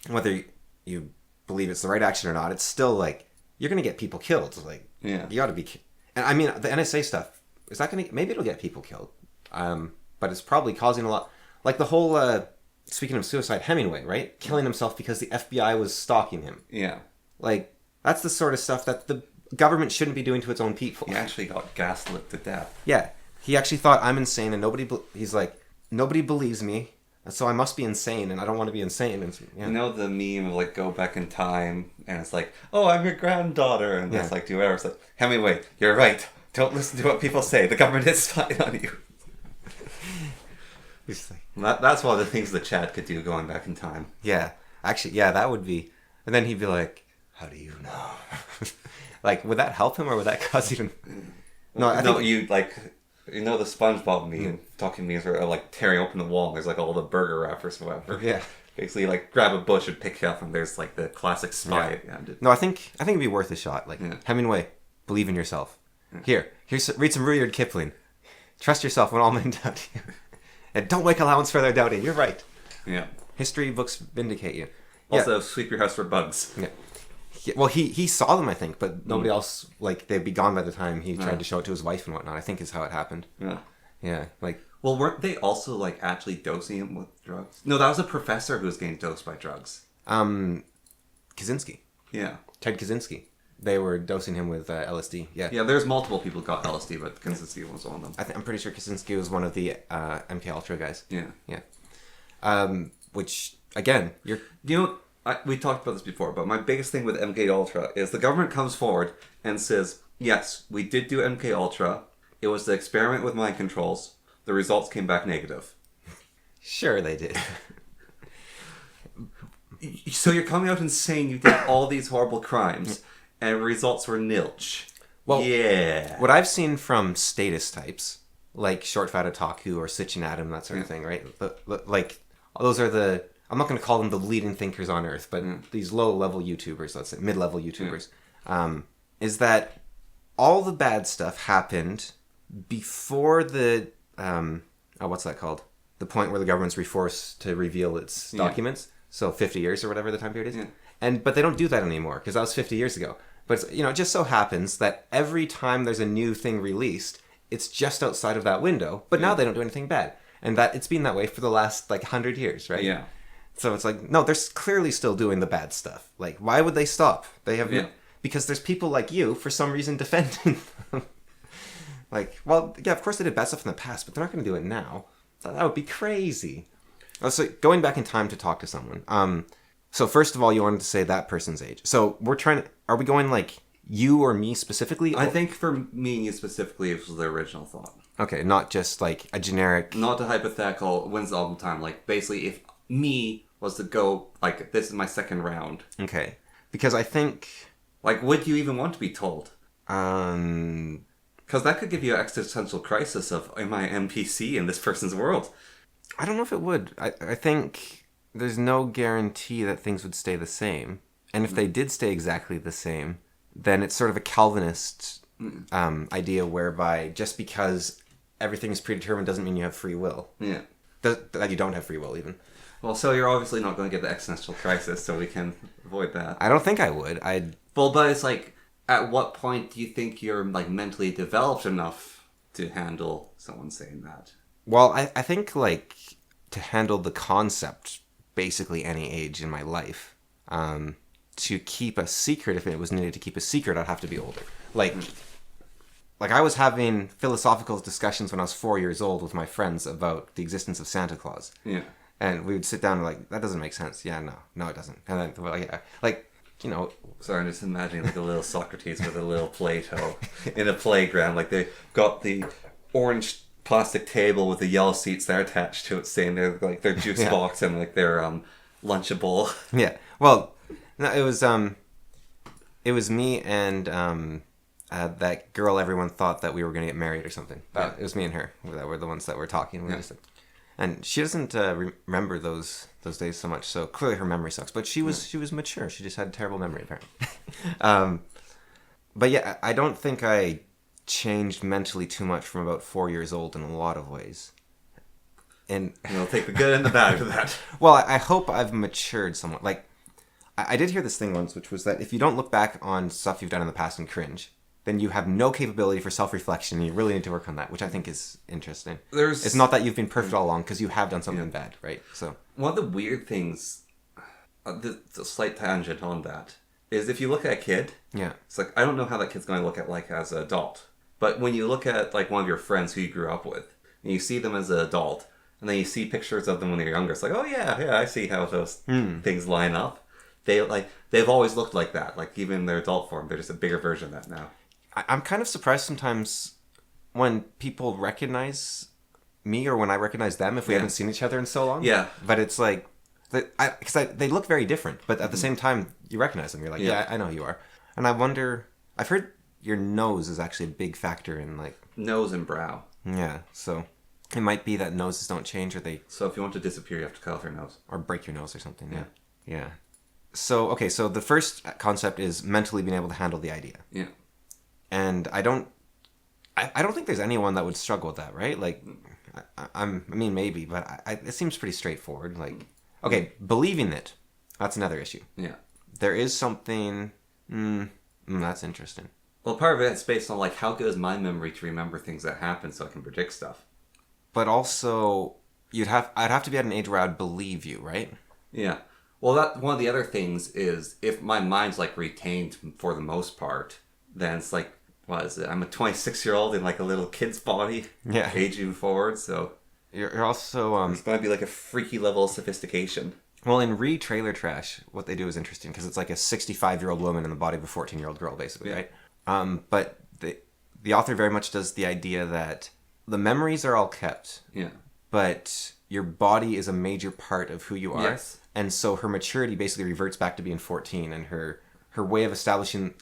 Speaker 1: Whether you believe it's the right action or not, it's still like, you're going to get people killed. Like, you got to be... And I mean, the NSA stuff, is that going to... Maybe it'll get people killed. But it's probably causing a lot... Like the whole... Speaking of suicide, Hemingway, right? Killing himself because the FBI was stalking him.
Speaker 2: Yeah.
Speaker 1: Like, that's the sort of stuff that the government shouldn't be doing to its own people.
Speaker 2: He actually got gaslit to death.
Speaker 1: Yeah. He actually thought, I'm insane, and he's like, nobody believes me, so I must be insane, and I don't want to be insane. And,
Speaker 2: You know the meme of, like, go back in time, and it's like, oh, I'm your granddaughter, and it's like, do whatever. It's like, Hemingway, you're right. Don't listen to what people say. The government is spying on you. That's one of the things that Chad could do going back in time.
Speaker 1: Yeah. Actually, yeah, that would be... And then he'd be like, how do you know? Like, would that help him, or would that cause even...
Speaker 2: No, I think... You know the SpongeBob meme, talking memes where like tearing open the wall and there's like all the burger wrappers or whatever.
Speaker 1: Yeah.
Speaker 2: Basically, like, grab a bush and pick it up and there's like the classic spy behind it.
Speaker 1: No, I think it'd be worth a shot. Like, Hemingway, believe in yourself. Read some Rudyard Kipling. Trust yourself when all men doubt you. And don't make allowance for their doubting. You're right.
Speaker 2: Yeah.
Speaker 1: History books vindicate you.
Speaker 2: Also, sweep your house for bugs.
Speaker 1: Yeah. Well, he saw them, I think, but nobody else, like, they'd be gone by the time he tried to show it to his wife and whatnot, I think is how it happened.
Speaker 2: Yeah.
Speaker 1: Yeah, like...
Speaker 2: Well, weren't they also, like, actually dosing him with drugs? No, that was a professor who was getting dosed by drugs.
Speaker 1: Kaczynski.
Speaker 2: Yeah.
Speaker 1: Ted Kaczynski. They were dosing him with LSD, yeah.
Speaker 2: Yeah, there's multiple people who got LSD, but Kaczynski was one of them.
Speaker 1: I'm pretty sure Kaczynski was one of the MK Ultra guys.
Speaker 2: Yeah.
Speaker 1: Yeah. Which, again,
Speaker 2: You know, we talked about this before, but my biggest thing with MK Ultra is the government comes forward and says, Yes, we did do MK Ultra. It was the experiment with mind controls. The results came back negative.
Speaker 1: Sure, they did.
Speaker 2: So you're coming out and saying you did all these horrible crimes, and results were nilch.
Speaker 1: Well,
Speaker 2: yeah.
Speaker 1: what I've seen from status types, like Short Fat Otaku or Sitchin Adam, that sort of thing, right? Like, those are the, I'm not going to call them the leading thinkers on Earth, but these low-level YouTubers, let's say, mid-level YouTubers, is that all the bad stuff happened before the, what's that called? The point where the government's forced to reveal its documents. So 50 years or whatever the time period is. Yeah. But they don't do that anymore because that was 50 years ago. But it just so happens that every time there's a new thing released, it's just outside of that window. But now they don't do anything bad. And that it's been that way for the last 100 years, right? Yeah. So it's like, no, they're clearly still doing the bad stuff. Like, why would they stop? They have because there's people like you, for some reason, defending them. Well, yeah, of course they did bad stuff in the past, but they're not going to do it now. That would be crazy. So going back in time to talk to someone. So first of all, you wanted to say that person's age. So are we going you or me specifically?
Speaker 2: I think for me and you specifically, it was the original thought.
Speaker 1: Okay, not just a generic.
Speaker 2: Not a hypothetical, wins all the time. Basically, if me was to go, this is my second round.
Speaker 1: Okay. Because I think...
Speaker 2: would you even want to be told?
Speaker 1: Because
Speaker 2: that could give you an existential crisis of, am I NPC in this person's world?
Speaker 1: I don't know if it would. I think there's no guarantee that things would stay the same. And if they did stay exactly the same, then it's sort of a Calvinist idea whereby just because everything is predetermined doesn't mean you have free will.
Speaker 2: Yeah.
Speaker 1: That you don't have free will, even.
Speaker 2: Well, so you're obviously not going to get the existential crisis, so we can avoid that.
Speaker 1: I don't think I would.
Speaker 2: Well, but it's at what point do you think you're mentally developed enough to handle someone saying that?
Speaker 1: Well, I think to handle the concept, basically any age in my life, to keep a secret, if it was needed to keep a secret, I'd have to be older. I was having philosophical discussions when I was 4 years old with my friends about the existence of Santa Claus.
Speaker 2: Yeah.
Speaker 1: And we would sit down and that doesn't make sense. Yeah, no, it doesn't. And then
Speaker 2: Sorry, I'm just imagining a little Socrates with a little Plato in a playground. They got the orange plastic table with the yellow seats that are attached to it, saying they're their juice box and their Lunchable.
Speaker 1: Yeah. Well, no, it was me and that girl. Everyone thought that we were going to get married or something. It was me and her that were the ones that were talking. And she doesn't remember those days so much. So clearly her memory sucks. But she was mature. She just had terrible memory apparently. But yeah, I don't think I changed mentally too much from about 4 years old in a lot of ways. And
Speaker 2: we'll take the good and the bad of that.
Speaker 1: Well, I hope I've matured somewhat. I did hear this thing once, which was that if you don't look back on stuff you've done in the past and cringe, then you have no capability for self-reflection, and you really need to work on that, which I think is interesting. It's not that you've been perfect all along, because you have done something bad, right? So
Speaker 2: one of the weird things, the slight tangent on that, is if you look at a kid, it's I don't know how that kid's going to look at as an adult. But when you look at one of your friends who you grew up with, and you see them as an adult, and then you see pictures of them when they're younger, it's oh yeah, I see how those things line up. They've always looked like that. Even in their adult form, they're just a bigger version of that now.
Speaker 1: I'm kind of surprised sometimes when people recognize me or when I recognize them if we haven't seen each other in so long. Yeah. But it's because they look very different, but at the same time, you recognize them. You're yeah, I know who you are. And I wonder, I've heard your nose is actually a big factor in
Speaker 2: nose and brow.
Speaker 1: Yeah, so it might be that noses don't change or they...
Speaker 2: So if you want to disappear, you have to cut off your nose.
Speaker 1: Or break your nose or something, yeah. So, okay, so the first concept is mentally being able to handle the idea.
Speaker 2: Yeah.
Speaker 1: And I don't think there's anyone that would struggle with that, right? I mean, maybe, but it seems pretty straightforward. Okay, believing it, that's another issue.
Speaker 2: Yeah.
Speaker 1: There is something... that's interesting.
Speaker 2: Well, part of it's based on how good is my memory to remember things that happen so I can predict stuff.
Speaker 1: But also, I'd have to be at an age where I'd believe you, right?
Speaker 2: Yeah. Well, that one of the other things is if my mind's retained for the most part, then it's what is it? I'm a 26-year-old in a little kid's body, aging forward. So
Speaker 1: you're also
Speaker 2: it's going to be a freaky level of sophistication.
Speaker 1: Well, in Trailer Trash, what they do is interesting because it's a 65-year-old woman in the body of a 14-year-old girl, basically, right? But the author very much does the idea that the memories are all kept,
Speaker 2: Yeah.
Speaker 1: but your body is a major part of who you are.
Speaker 2: Yes.
Speaker 1: And so her maturity basically reverts back to being 14, and her way of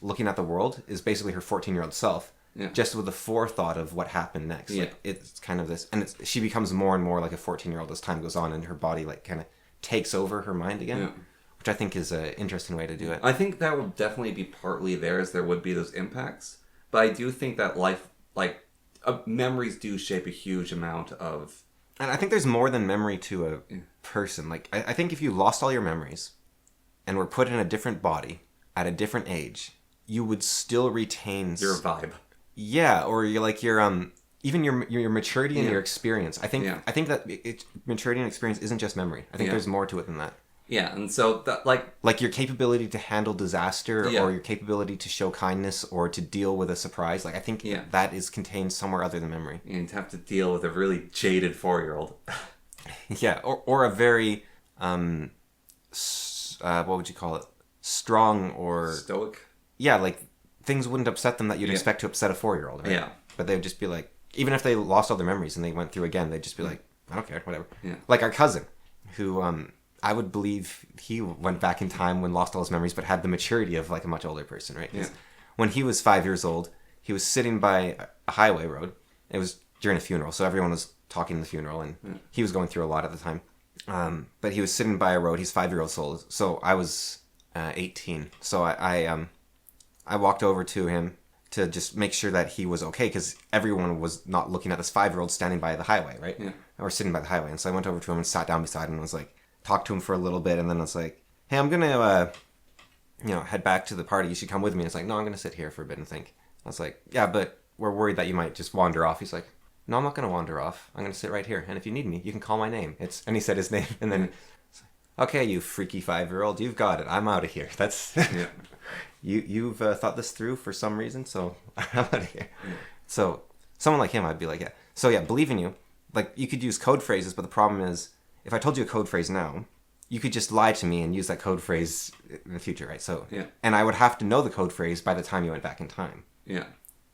Speaker 1: looking at the world is basically her 14-year-old self, just with the forethought of what happened next.
Speaker 2: Yeah.
Speaker 1: Like, it's kind of this, and she becomes more and more like a 14-year-old as time goes on, and her body like kind of takes over her mind again, which I think is an interesting way to do it.
Speaker 2: I think that would definitely be partly there, as there would be those impacts. But I do think that life, like, memories do shape a huge amount of...
Speaker 1: And I think there's more than memory to a person. Like, I think if you lost all your memories and were put in a different body at a different age, you would still retain...
Speaker 2: Your vibe.
Speaker 1: Yeah, or you're like even your maturity and your experience. I think that maturity and experience isn't just memory. I think there's more to it than that.
Speaker 2: Yeah, and so that
Speaker 1: like your capability to handle disaster or your capability to show kindness or to deal with a surprise. Like I think that is contained somewhere other than memory.
Speaker 2: And to have to deal with a really jaded 4-year-old.
Speaker 1: Yeah, or a very what would you call it? Strong or
Speaker 2: stoic.
Speaker 1: Yeah, like things wouldn't upset them that you'd expect to upset a 4-year-old, right?
Speaker 2: Yeah.
Speaker 1: But they would just be like, even if they lost all their memories and they went through again, they'd just be like, I don't care, whatever.
Speaker 2: Yeah.
Speaker 1: Like our cousin, who I would believe he went back in time when lost all his memories, but had the maturity of like a much older person, right?
Speaker 2: Yeah.
Speaker 1: When he was 5 years old, he was sitting by a highway road. It was during a funeral, so everyone was talking in the funeral, and he was going through a lot at the time. But he was sitting by a road. He's 5 years old, so I was 18. So I walked over to him to just make sure that he was okay, because everyone was not looking at this 5-year-old standing by the highway, right?
Speaker 2: Yeah.
Speaker 1: Or sitting by the highway. And so I went over to him and sat down beside him and was like, talked to him for a little bit, and then I was like, hey, I'm gonna head back to the party. You should come with me. And it's like, no, I'm gonna sit here for a bit and think. I was like, yeah, but we're worried that you might just wander off. He's like, no, I'm not gonna wander off. I'm gonna sit right here, and if you need me, you can call my name. And he said his name, and then okay, you freaky 5-year-old, you've got it. I'm out of here. That's you've thought this through for some reason, so I'm out of here. So someone like him, I'd be like, yeah. So yeah, believe in you. Like, you could use code phrases, but the problem is, if I told you a code phrase now, you could just lie to me and use that code phrase in the future, right? So and I would have to know the code phrase by the time you went back in time.
Speaker 2: Yeah.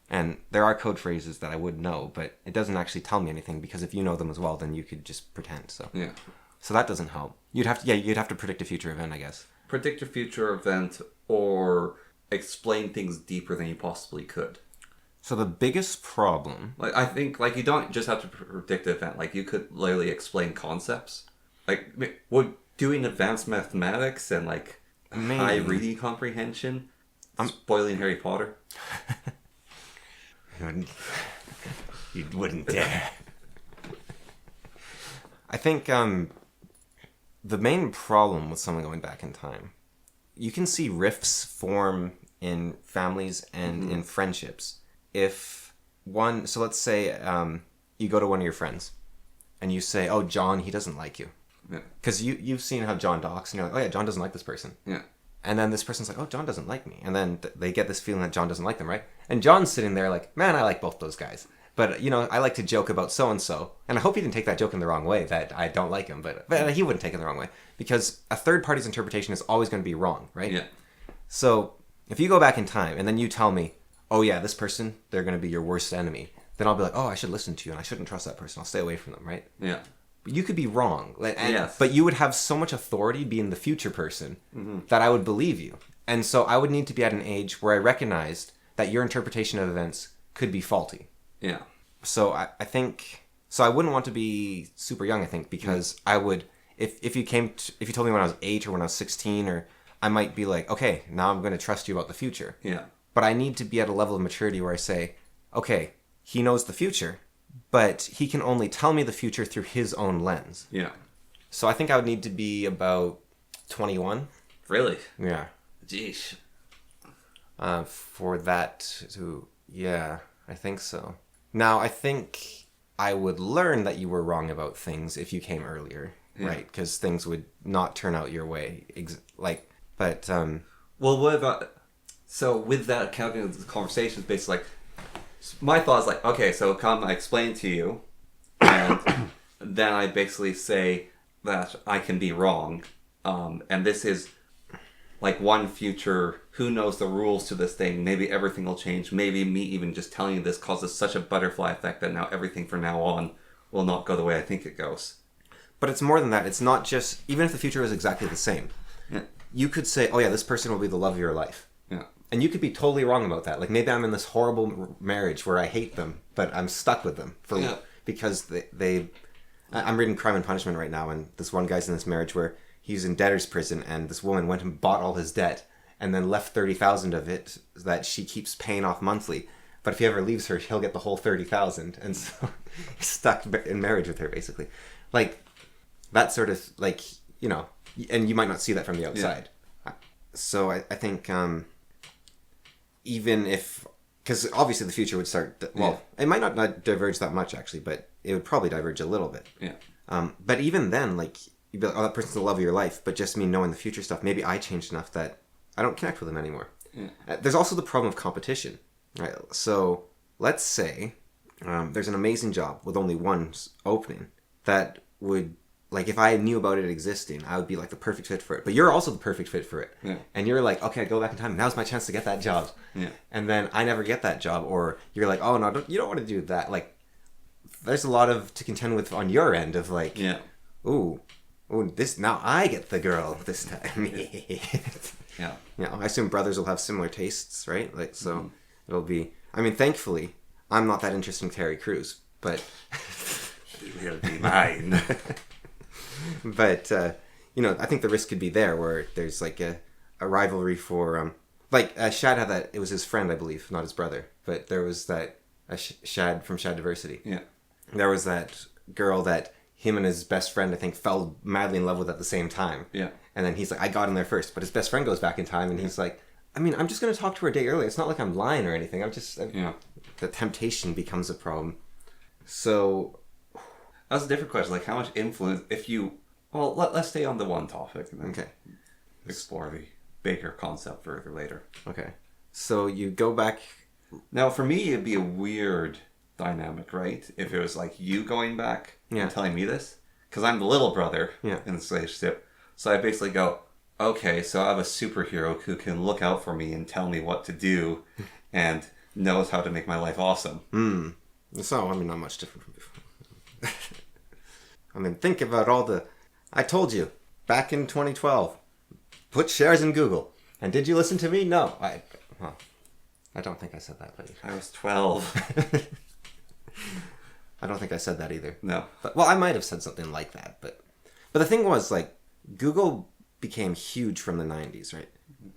Speaker 1: And there are code phrases that I would know, but it doesn't actually tell me anything, because if you know them as well, then you could just pretend. So that doesn't help. You'd have to predict a future event, I guess.
Speaker 2: Predict a future event or explain things deeper than you possibly could.
Speaker 1: So the biggest problem...
Speaker 2: Like, I think, like, you don't just have to predict an event. Like, you could literally explain concepts. Like, doing advanced mathematics and, like, high reading comprehension. Spoiling Harry Potter.
Speaker 1: You wouldn't dare. I think the main problem with someone going back in time, you can see rifts form in families and in friendships. If one, so let's say you go to one of your friends and you say, oh, John, he doesn't like you. Because you've seen how John talks, and you're like, oh yeah, John doesn't like this person. Yeah. And then this person's like, oh, John doesn't like me. And then they get this feeling that John doesn't like them, right? And John's sitting there like, man, I like both those guys. But, I like to joke about so-and-so. And I hope he didn't take that joke in the wrong way, that I don't like him. But he wouldn't take it the wrong way. Because a third party's interpretation is always going to be wrong, right? Yeah. So if you go back in time and then you tell me, oh yeah, this person, they're going to be your worst enemy, then I'll be like, oh, I should listen to you and I shouldn't trust that person. I'll stay away from them, right? Yeah. But you could be wrong. Yes. But you would have so much authority being the future person that I would believe you. And so I would need to be at an age where I recognized that your interpretation of events could be faulty. Yeah. So I think... So I wouldn't want to be super young, I think, because I would... If you told me when I was 8 or when I was 16, or I might be like, okay, now I'm going to trust you about the future. Yeah. But I need to be at a level of maturity where I say, okay, he knows the future, but he can only tell me the future through his own lens. Yeah. So I think I would need to be about 21.
Speaker 2: Really?
Speaker 1: Yeah.
Speaker 2: Jeez.
Speaker 1: For that to... Yeah, I think so. Now, I think I would learn that you were wrong about things if you came earlier, right? Because things would not turn out your way. But...
Speaker 2: Well, what about... So with that kind of conversation, it's basically like... My thought is like, okay, so come, I explain to you, and then I basically say that I can be wrong, and this is like one future who knows the rules to this thing? Maybe everything will change. Maybe me even just telling you this causes such a butterfly effect that now everything from now on will not go the way I think it goes.
Speaker 1: But it's more than that. It's not just, even if the future is exactly the same,
Speaker 2: Yeah.
Speaker 1: you could say, oh yeah, this person will be the love of your life.
Speaker 2: Yeah.
Speaker 1: And you could be totally wrong about that. Like maybe I'm in this horrible marriage where I hate them, but I'm stuck with them because I'm reading Crime and Punishment right now, and this one guy's in this marriage where he's in debtor's prison, and this woman went and bought all his debt, and then left 30,000 of it that she keeps paying off monthly. But if he ever leaves her, he'll get the whole 30,000, and so he's stuck in marriage with her basically. Like that sort of like and you might not see that from the outside. Yeah. So I think even if, because obviously the future would start. It might not diverge that much actually, but it would probably diverge a little bit.
Speaker 2: Yeah.
Speaker 1: But even then, like you'd be like, oh, that person's the love of your life, but just me knowing the future stuff, maybe I changed enough that I don't connect with them anymore. Yeah. There's also the problem of competition, right? So let's say there's an amazing job with only one opening that would, like, if I knew about it existing, I would be like the perfect fit for it. But you're also the perfect fit for it.
Speaker 2: Yeah.
Speaker 1: And you're like, okay, I'd go back in time. Now's my chance to get that job.
Speaker 2: Yeah.
Speaker 1: And then I never get that job. Or you're like, oh, no, you don't want to do that. Like, there's a lot to contend with on your end of like, ooh, this, now I get the girl this time.
Speaker 2: Yeah.
Speaker 1: I assume brothers will have similar tastes, right? Like, so it'll be, I mean, thankfully, I'm not that interesting Terry Crews, but
Speaker 2: he will be mine.
Speaker 1: But, I think the risk could be there where there's like a rivalry for, Shad had that, it was his friend, I believe, not his brother, but there was that, Shad from Shad Diversity.
Speaker 2: Yeah.
Speaker 1: There was that girl that him and his best friend, I think, fell madly in love with at the same time.
Speaker 2: Yeah.
Speaker 1: And then he's like, I got in there first. But his best friend goes back in time and he's like, I mean, I'm just going to talk to her a day early. It's not like I'm lying or anything. The temptation becomes a problem. So
Speaker 2: that's a different question. Like, how much influence, if you, let's stay on the one topic and then explore the bigger concept further later.
Speaker 1: Okay. So you go back.
Speaker 2: Now, for me, it'd be a weird dynamic, right? If it was like you going back and telling me this, because I'm the little brother in this relationship. So I basically go, okay, so I have a superhero who can look out for me and tell me what to do and knows how to make my life awesome.
Speaker 1: So, I mean, not much different from before. I mean, think about I told you, back in 2012, put shares in Google. And did you listen to me? No. I don't think I said that, buddy.
Speaker 2: I was 12.
Speaker 1: I don't think I said that either.
Speaker 2: No.
Speaker 1: But, I might have said something like that. But the thing was, like, Google became huge from the 90s, right?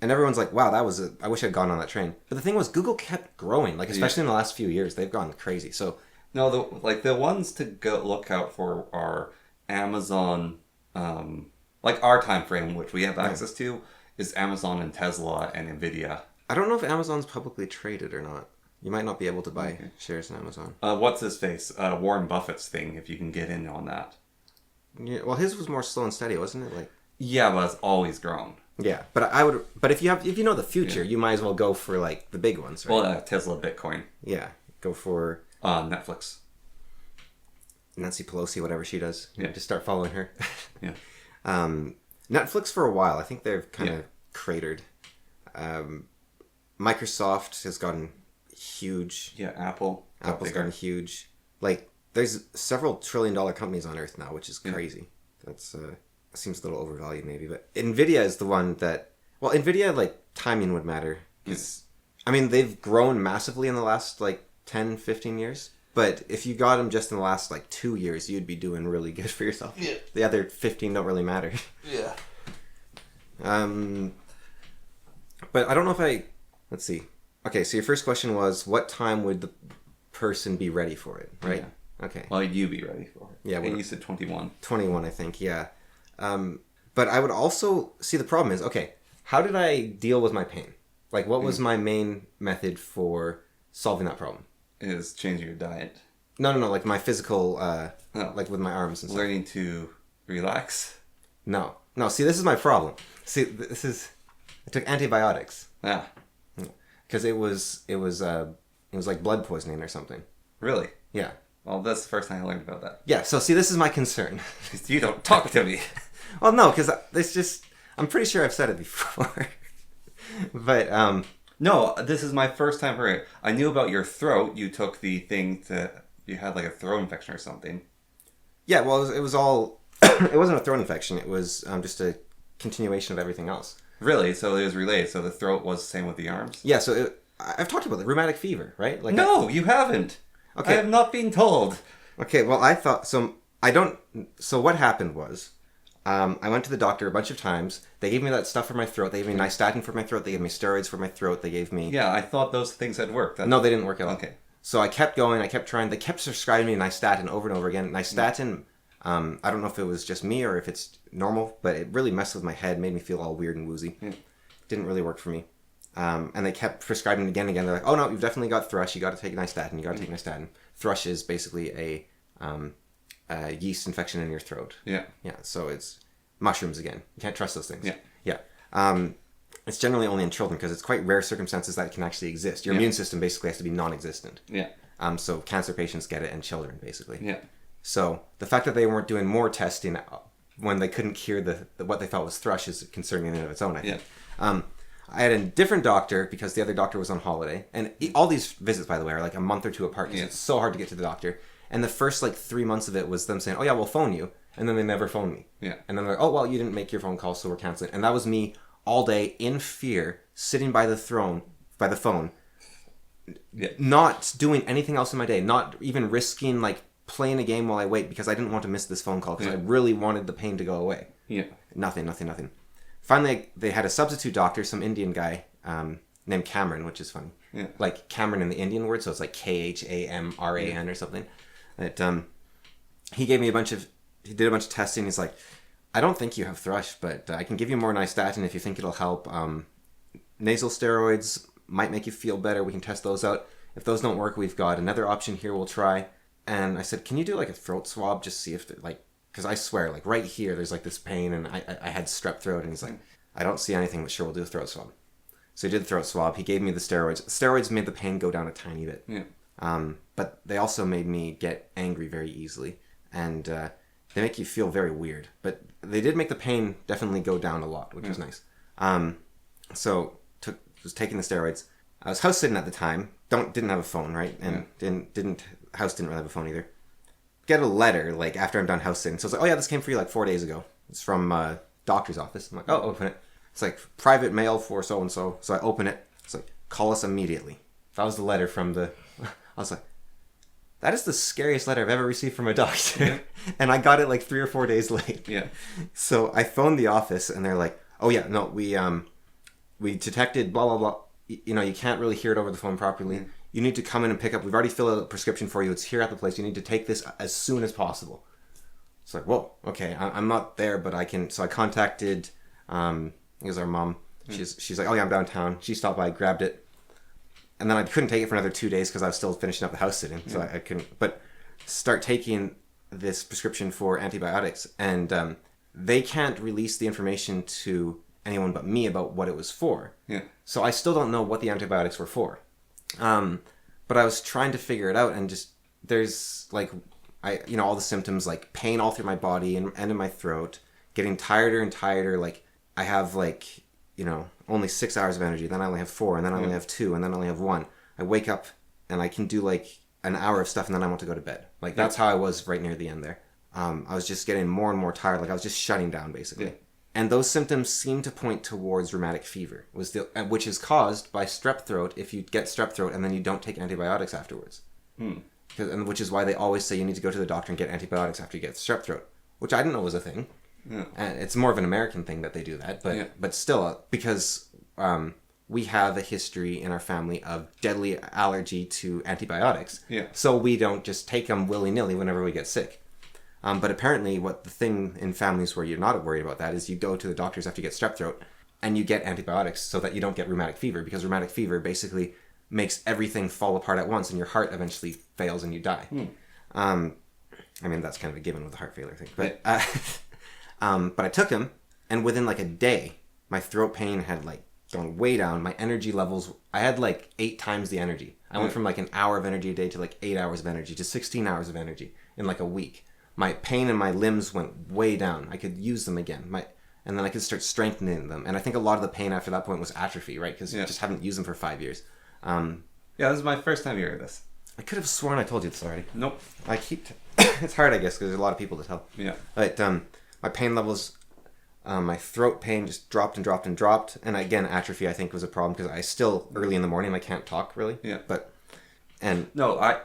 Speaker 1: And everyone's like, wow, I wish I'd gone on that train. But the thing was, Google kept growing. Like, especially in the last few years, they've gone crazy. So,
Speaker 2: no, the ones to go look out for are Amazon, like our time frame, which we have access to, is Amazon and Tesla and Nvidia.
Speaker 1: I don't know if Amazon's publicly traded or not. You might not be able to buy shares in Amazon.
Speaker 2: What's his face? Warren Buffett's thing, if you can get in on that.
Speaker 1: Yeah, well, his was more slow and steady, wasn't it? Like,
Speaker 2: yeah, but it's always grown.
Speaker 1: Yeah, but I would. But if you know the future, you might as well go for like the big ones, right?
Speaker 2: Well, Tesla, Bitcoin.
Speaker 1: Yeah, go for
Speaker 2: Netflix.
Speaker 1: Nancy Pelosi, whatever she does.
Speaker 2: Yeah,
Speaker 1: just start following her.
Speaker 2: Yeah.
Speaker 1: Netflix for a while, I think they've kind of cratered. Microsoft has gotten huge.
Speaker 2: Yeah, Apple's
Speaker 1: gotten huge. Like, there's several $1 trillion companies on Earth now, which is crazy. That's seems a little overvalued maybe, but Nvidia is the one that. Well, Nvidia, like, timing would matter. I mean, they've grown massively in the last like 10, 15 years. But if you got them just in the last like 2 years, you'd be doing really good for yourself. Yeah. The other 15 don't really matter.
Speaker 2: Yeah.
Speaker 1: But I don't know if let's see. Okay, so your first question was, what time would the person be ready for it, right? Yeah. Okay.
Speaker 2: Well, you be ready for it.
Speaker 1: Yeah.
Speaker 2: And you said 21. 21,
Speaker 1: I think, yeah. But I would also see the problem is, okay, how did I deal with my pain? Like, what was my main method for solving that problem?
Speaker 2: Is changing your diet.
Speaker 1: No, like my physical, like with my arms and stuff.
Speaker 2: Learning to relax?
Speaker 1: No, see, this is my problem. See, I took antibiotics.
Speaker 2: Yeah.
Speaker 1: Because it was like blood poisoning or something.
Speaker 2: Really?
Speaker 1: Yeah.
Speaker 2: Well, that's the first time I learned about that.
Speaker 1: Yeah, so see, this is my concern.
Speaker 2: You don't talk to me.
Speaker 1: Well, no, because it's just, I'm pretty sure I've said it before. But
Speaker 2: No, this is my first time hearing it. I knew about your throat. You took the thing you had like a throat infection or something.
Speaker 1: yeah, well, it was all. It wasn't a throat infection. It was just a continuation of everything else.
Speaker 2: Really? So it was related. So the throat was the same with the arms?
Speaker 1: Yeah, so I've talked about the rheumatic fever, right? Like
Speaker 2: No, you haven't.
Speaker 1: Okay.
Speaker 2: I have not been told.
Speaker 1: Okay, well, I thought so. I don't. So what happened was, I went to the doctor a bunch of times. They gave me that stuff for my throat. They gave me nystatin for my throat. They gave me steroids for my throat. They gave me.
Speaker 2: Yeah, I thought those things had worked.
Speaker 1: No, they didn't work at all.
Speaker 2: Okay.
Speaker 1: So I kept going. I kept trying. They kept prescribing me nystatin over and over again. Nystatin. I don't know if it was just me or if it's normal, but it really messed with my head, made me feel all weird and woozy. Didn't really work for me. And they kept prescribing it again and again. They're like, "Oh no, you've definitely got thrush. You got to take nystatin. You got to take nystatin." Thrush is basically a yeast infection in your throat.
Speaker 2: Yeah.
Speaker 1: Yeah. So it's mushrooms again. You can't trust those things.
Speaker 2: Yeah.
Speaker 1: Yeah. It's generally only in children because it's quite rare circumstances that it can actually exist. Your immune system basically has to be non-existent.
Speaker 2: Yeah.
Speaker 1: So cancer patients get it and children basically.
Speaker 2: Yeah.
Speaker 1: So the fact that they weren't doing more testing when they couldn't cure the what they thought was thrush is concerning in and of its own, I think.
Speaker 2: Yeah.
Speaker 1: I had a different doctor because the other doctor was on holiday. And all these visits, by the way, are like a month or two apart because it's so hard to get to the doctor. And the first like 3 months of it was them saying, "Oh yeah, we'll phone you." And then they never phoned me.
Speaker 2: Yeah.
Speaker 1: And then they're like, "Oh, well, you didn't make your phone call, so we're canceling." And that was me all day in fear, sitting by the phone,
Speaker 2: Yeah.
Speaker 1: not doing anything else in my day, not even risking like playing a game while I wait because I didn't want to miss this phone call because I really wanted the pain to go away.
Speaker 2: Yeah.
Speaker 1: Nothing. Finally, they had a substitute doctor, some Indian guy named Cameron, which is funny.
Speaker 2: Yeah.
Speaker 1: Like Cameron in the Indian word, so it's like Khamran or something. That he gave me he did a bunch of testing. He's like, "I don't think you have thrush, but I can give you more nystatin if you think it'll help. Nasal steroids might make you feel better. We can test those out. If those don't work, we've got another option here we'll try." And I said, "Can you do like a throat swab, just see if because I swear, like right here, there's like this pain, and I had strep throat." And he's like, "I don't see anything, but sure, we'll do a throat swab." So he did the throat swab. He gave me the steroids. Steroids made the pain go down a tiny bit.
Speaker 2: Yeah.
Speaker 1: But they also made me get angry very easily. And they make you feel very weird. But they did make the pain definitely go down a lot, which was nice. So was taking the steroids. I was house sitting at the time. Didn't have a phone, right? And house didn't really have a phone either. Get a letter like after I'm done house sitting. So it's like, "Oh yeah, this came for you like 4 days ago. It's from doctor's office." I'm like, "Oh, open it." It's like private mail for so and so. So I open it. It's like, "Call us immediately." That was the letter from the. I was like, that is the scariest letter I've ever received from a doctor. And I got it like 3 or 4 days late.
Speaker 2: Yeah.
Speaker 1: So I phoned the office and they're like, "Oh yeah, no, we detected blah blah blah. You can't really hear it over the phone properly. You need to come in and pick up. We've already filled out a prescription for you. It's here at the place. You need to take this as soon as possible." It's like, whoa, okay, I'm not there, but I can. So I contacted, it was our mom. She's like, "Oh yeah, I'm downtown." She stopped by, grabbed it. And then I couldn't take it for another 2 days because I was still finishing up the house sitting. So I couldn't, but start taking this prescription for antibiotics. And they can't release the information to anyone but me about what it was for.
Speaker 2: Yeah.
Speaker 1: So I still don't know what the antibiotics were for. But I was trying to figure it out, and just there's like all the symptoms like pain all through my body and in my throat, getting tireder and tireder. Like I have only 6 hours of energy, then I only have 4, and then I only have 2, and then I only have 1. I wake up and I can do like an hour of stuff, and then I want to go to bed. Like that's how I was right near the end there. I was just getting more and more tired. Like I was just shutting down basically.
Speaker 2: Yeah.
Speaker 1: And those symptoms seem to point towards rheumatic fever, which is caused by strep throat if you get strep throat and then you don't take antibiotics afterwards. And which is why they always say you need to go to the doctor and get antibiotics after you get strep throat, which I didn't know was a thing.
Speaker 2: Yeah.
Speaker 1: And it's more of an American thing that they do that, but still, because we have a history in our family of deadly allergy to antibiotics.
Speaker 2: Yeah.
Speaker 1: So we don't just take them willy-nilly whenever we get sick. But apparently the thing in families where you're not worried about that is you go to the doctors after you get strep throat and you get antibiotics so that you don't get rheumatic fever, because rheumatic fever basically makes everything fall apart at once and your heart eventually fails and you die. I mean, that's kind of a given with the heart failure thing. But but I took them, and within like a day, my throat pain had like gone way down. My energy levels, I had like 8 times the energy. I went from like an hour of energy a day to like 8 hours of energy to 16 hours of energy in like a week. My pain in my limbs went way down. I could use them again. and then I could start strengthening them. And I think a lot of the pain after that point was atrophy, right? Because
Speaker 2: Yeah.
Speaker 1: you just haven't used them for 5 years.
Speaker 2: Yeah, this is my first time hearing this.
Speaker 1: I could have sworn I told you this already.
Speaker 2: Nope.
Speaker 1: I keep... It's hard, I guess, because there's a lot of people to tell.
Speaker 2: Yeah.
Speaker 1: But my pain levels... my throat pain just dropped and dropped and dropped. And again, atrophy, I think, was a problem because I still, early in the morning, I can't talk, really.
Speaker 2: Yeah.
Speaker 1: No,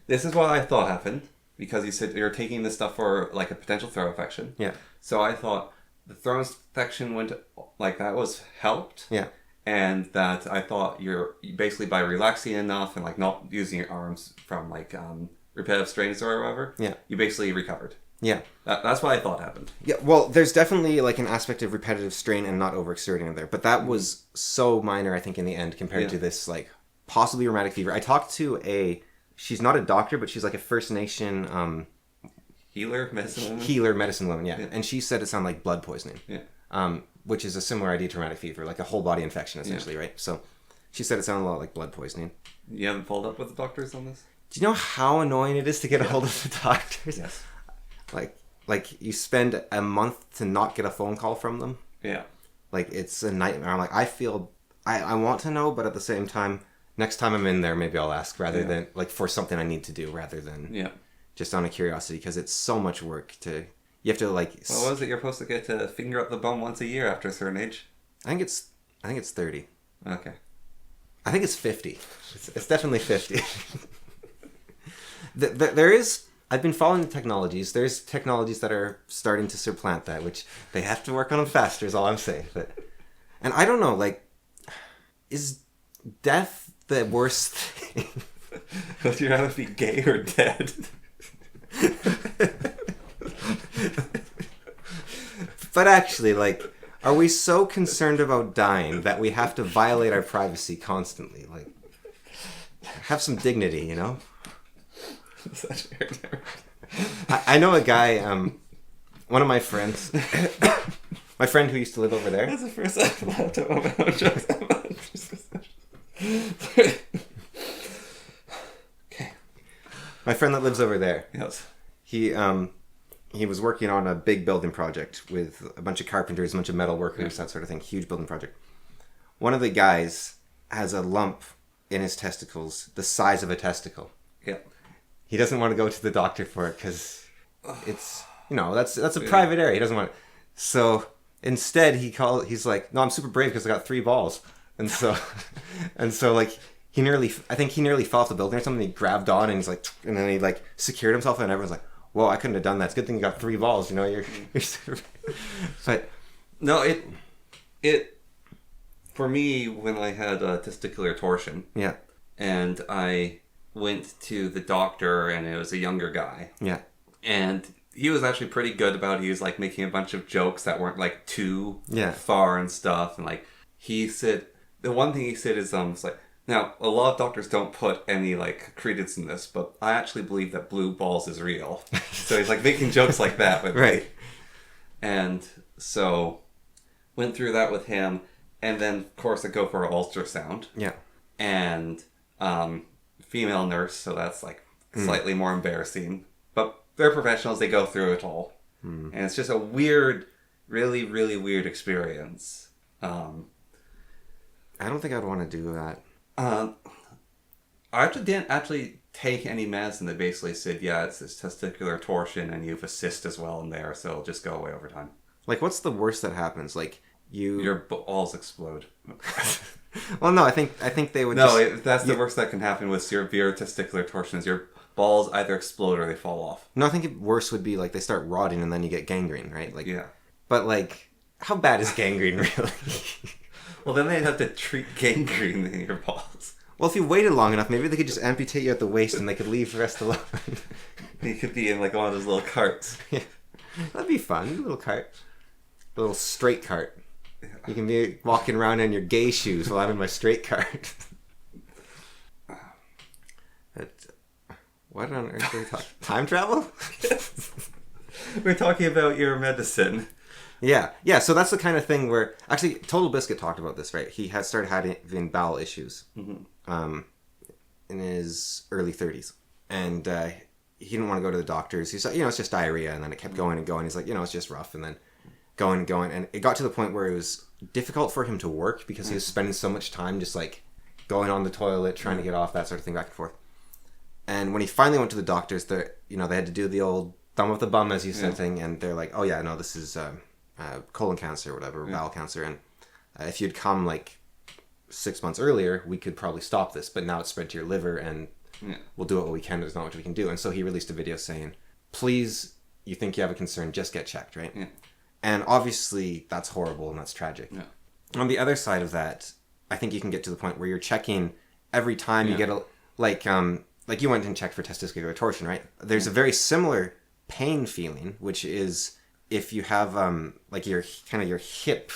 Speaker 2: this is what I thought happened, because you said you're taking this stuff for, like, a potential throat infection.
Speaker 1: Yeah.
Speaker 2: So I thought the throat infection went, like, that was helped.
Speaker 1: Yeah.
Speaker 2: And that I thought you're basically by relaxing enough and, like, not using your arms from, like, repetitive strains or whatever.
Speaker 1: Yeah.
Speaker 2: You basically recovered.
Speaker 1: Yeah.
Speaker 2: That's what I thought happened.
Speaker 1: Yeah, well, there's definitely like an aspect of repetitive strain and not overexerting there, but that was so minor, I think, in the end compared to this like possibly rheumatic fever. I talked to she's not a doctor, but she's like a First Nation
Speaker 2: Healer medicine
Speaker 1: woman, yeah. And she said it sounded like blood poisoning.
Speaker 2: Yeah.
Speaker 1: Which is a similar idea to rheumatic fever, like a whole body infection essentially, right? So she said it sounded a lot like blood poisoning.
Speaker 2: You haven't followed up with the doctors on this?
Speaker 1: Do you know how annoying it is to get a hold of the doctors?
Speaker 2: Yes.
Speaker 1: Like you spend a month to not get a phone call from them.
Speaker 2: Yeah.
Speaker 1: Like it's a nightmare. I'm like, I want to know, but at the same time, next time I'm in there, maybe I'll ask rather than like for something I need to do rather than just on a curiosity, because it's so much work you have to like.
Speaker 2: What was it? You're supposed to get to finger up the bum once a year after a certain age.
Speaker 1: I think it's 30.
Speaker 2: Okay.
Speaker 1: I think it's 50. It's definitely 50. There is. I've been following the technologies. There's technologies that are starting to supplant that, which they have to work on them faster, is all I'm saying. And I don't know, like, is death the worst thing?
Speaker 2: Would you rather be gay or dead?
Speaker 1: But actually, like, are we so concerned about dying that we have to violate our privacy constantly? Like, have some dignity, you know? I know a guy, one of my friends, my friend who used to live over there.
Speaker 2: That's the first time I've laughed about jokes about Okay.
Speaker 1: My friend that lives over there.
Speaker 2: Yes.
Speaker 1: He was working on a big building project with a bunch of carpenters, a bunch of metal workers, that sort of thing. Huge building project. One of the guys has a lump in his testicles the size of a testicle.
Speaker 2: Yeah.
Speaker 1: He doesn't want to go to the doctor for it because it's, that's a private area. He doesn't want it. So instead he's like, no, I'm super brave because I got 3 balls. And so like I think he nearly fell off the building or something. He grabbed on and he's like, and then he like secured himself and everyone's like, whoa, I couldn't have done that. It's a good thing you got 3 balls. You're but
Speaker 2: no, it, for me, when I had testicular torsion.
Speaker 1: Yeah.
Speaker 2: And I went to the doctor and it was a younger guy.
Speaker 1: Yeah.
Speaker 2: And he was actually pretty good about it. He was like making a bunch of jokes that weren't like too far and stuff. And like he said, the one thing he said is it's like, now a lot of doctors don't put any like credence in this, but I actually believe that blue balls is real. So he's like making jokes like that with
Speaker 1: right.
Speaker 2: me. And so went through that with him, and then of course I go for an ultrasound.
Speaker 1: Yeah.
Speaker 2: And female nurse, so that's like slightly more embarrassing. But they're professionals, they go through it all. And it's just a weird, really, really weird experience.
Speaker 1: I don't think I'd want to do that.
Speaker 2: I actually didn't actually take any medicine that basically said, yeah, it's this testicular torsion and you have a cyst as well in there, so it'll just go away over time.
Speaker 1: Like, what's the worst that happens? Like,
Speaker 2: your balls explode.
Speaker 1: Well, no, I think they would.
Speaker 2: That's the worst that can happen with severe testicular torsion. Is your balls either explode or they fall off.
Speaker 1: No, I think worse would be like they start rotting and then you get gangrene, right? Like,
Speaker 2: yeah.
Speaker 1: But like, how bad is gangrene really?
Speaker 2: Well, then they'd have to treat gangrene in your balls.
Speaker 1: Well, if you waited long enough, maybe they could just amputate you at the waist and they could leave the rest alone.
Speaker 2: You could be in like one of those little carts.
Speaker 1: Yeah, that'd be fun. A little cart, a little straight cart. You can be walking around in your gay shoes while I'm in my straight cart. What on earth are we talking? Time travel?
Speaker 2: We're talking about your medicine.
Speaker 1: Yeah. So that's the kind of thing where actually Total Biscuit talked about this, right? He had started having bowel issues in his early 30s, and he didn't want to go to the doctors. He's like, it's just diarrhea, and then it kept going and going. He's like, it's just rough, and then going and going, and it got to the point where it was difficult for him to work because he was spending so much time just like going on the toilet, trying to get off, that sort of thing, back and forth. And when he finally went to the doctors, they had to do the old thumb of the bum, as you said, thing, and they're like, oh yeah, no, this is colon cancer or whatever, bowel cancer, and if you'd come like 6 months earlier, we could probably stop this, but now it's spread to your liver, and we'll do what we can. There's not much we can do. And so he released a video saying, please, you think you have a concern, just get checked, right? Yeah. And obviously that's horrible and that's tragic. Yeah. On the other side of that, I think you can get to the point where you're checking every time you get a, like you went and checked for testicular torsion, right? There's a very similar pain feeling, which is if you have like your hip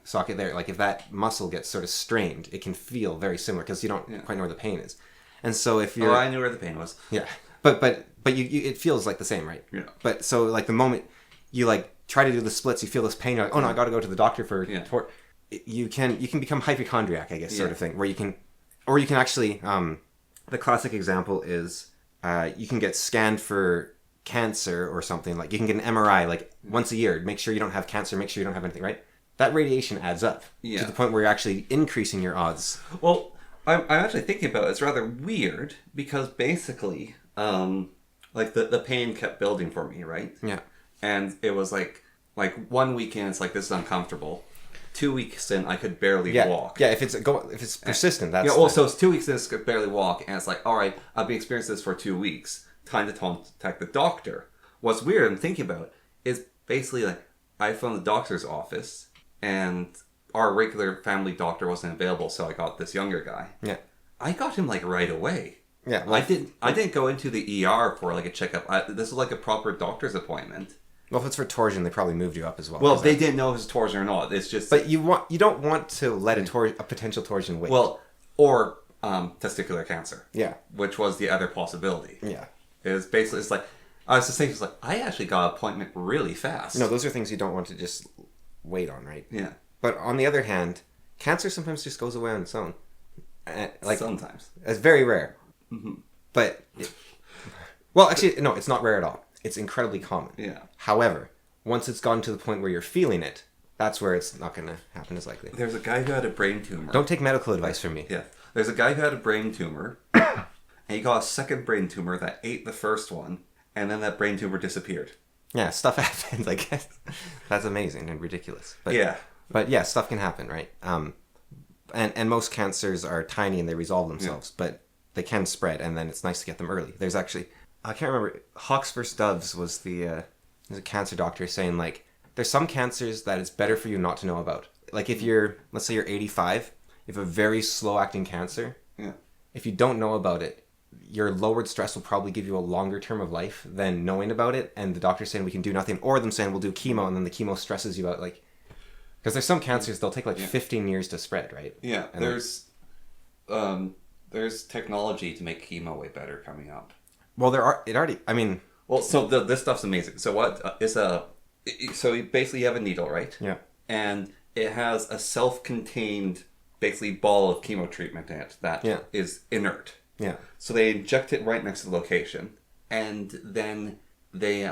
Speaker 1: socket there, like if that muscle gets sort of strained, it can feel very similar because you don't quite know where the pain is. And so if you're...
Speaker 2: Oh, I knew where the pain was.
Speaker 1: Yeah. But you it feels like the same, right? Yeah. But so like the moment you like try to do the splits, you feel this pain, you're like, oh no, I got to go to the doctor for you can become hypochondriac, I guess, sort of thing, where you can actually the classic example is you can get scanned for cancer or something, like you can get an MRI like once a year, make sure you don't have cancer, make sure you don't have anything, right? That radiation adds up to the point where you're actually increasing your odds.
Speaker 2: Well, I'm actually thinking about it. It's rather weird because basically like the pain kept building for me, right? Yeah. And it was like 1 weekend it's like, this is uncomfortable. 2 weeks in, I could barely walk. Yeah, if it's persistent, that's...
Speaker 1: Yeah,
Speaker 2: so it's 2 weeks in, I could barely walk, and it's like, all right, I've been experiencing this for 2 weeks. Time to contact the doctor. What's weird, I'm thinking about, is basically like, I phoned the doctor's office, and our regular family doctor wasn't available, so I got this younger guy. Yeah. I got him like right away. Yeah. Well, I didn't go into the ER for like a checkup. This is like a proper doctor's appointment.
Speaker 1: Well, if it's for torsion, they probably moved you up as well.
Speaker 2: Well, they didn't know if it was torsion or not. It's just...
Speaker 1: But you don't want to let a potential torsion wait.
Speaker 2: Well, or testicular cancer. Yeah. Which was the other possibility. Yeah. It's like... I was just thinking, it's like, I actually got an appointment really fast.
Speaker 1: No, those are things you don't want to just wait on, right? Yeah. But on the other hand, cancer sometimes just goes away on its own. Like
Speaker 2: sometimes.
Speaker 1: It's very rare. Mm-hmm. But... well, actually, no, it's not rare at all. It's incredibly common. Yeah. However, once it's gone to the point where you're feeling it, that's where it's not going to happen as likely.
Speaker 2: There's a guy who had a brain tumor.
Speaker 1: Don't take medical advice from me.
Speaker 2: Yeah. There's a guy who had a brain tumor, and he got a second brain tumor that ate the first one, and then that brain tumor disappeared.
Speaker 1: Yeah, stuff happens, I guess. That's amazing and ridiculous. But, yeah. But yeah, stuff can happen, right? And most cancers are tiny and they resolve themselves, but they can spread, and then it's nice to get them early. There's actually... I can't remember. Hawks vs. Doves was there's a cancer doctor saying, like, there's some cancers that it's better for you not to know about. Like, if let's say you're 85, you have a very slow-acting cancer. Yeah. If you don't know about it, your lowered stress will probably give you a longer term of life than knowing about it, and the doctor's saying we can do nothing, or them saying we'll do chemo, and then the chemo stresses you out, like... Because there's some cancers, they'll take, 15 years to spread, right? Yeah, and
Speaker 2: there's technology to make chemo way better coming up.
Speaker 1: Well, Well,
Speaker 2: so this stuff's amazing. So so basically you have a needle, right? Yeah. And it has a self-contained, basically, ball of chemo treatment in it that is inert. Yeah. So they inject it right next to the location, and then they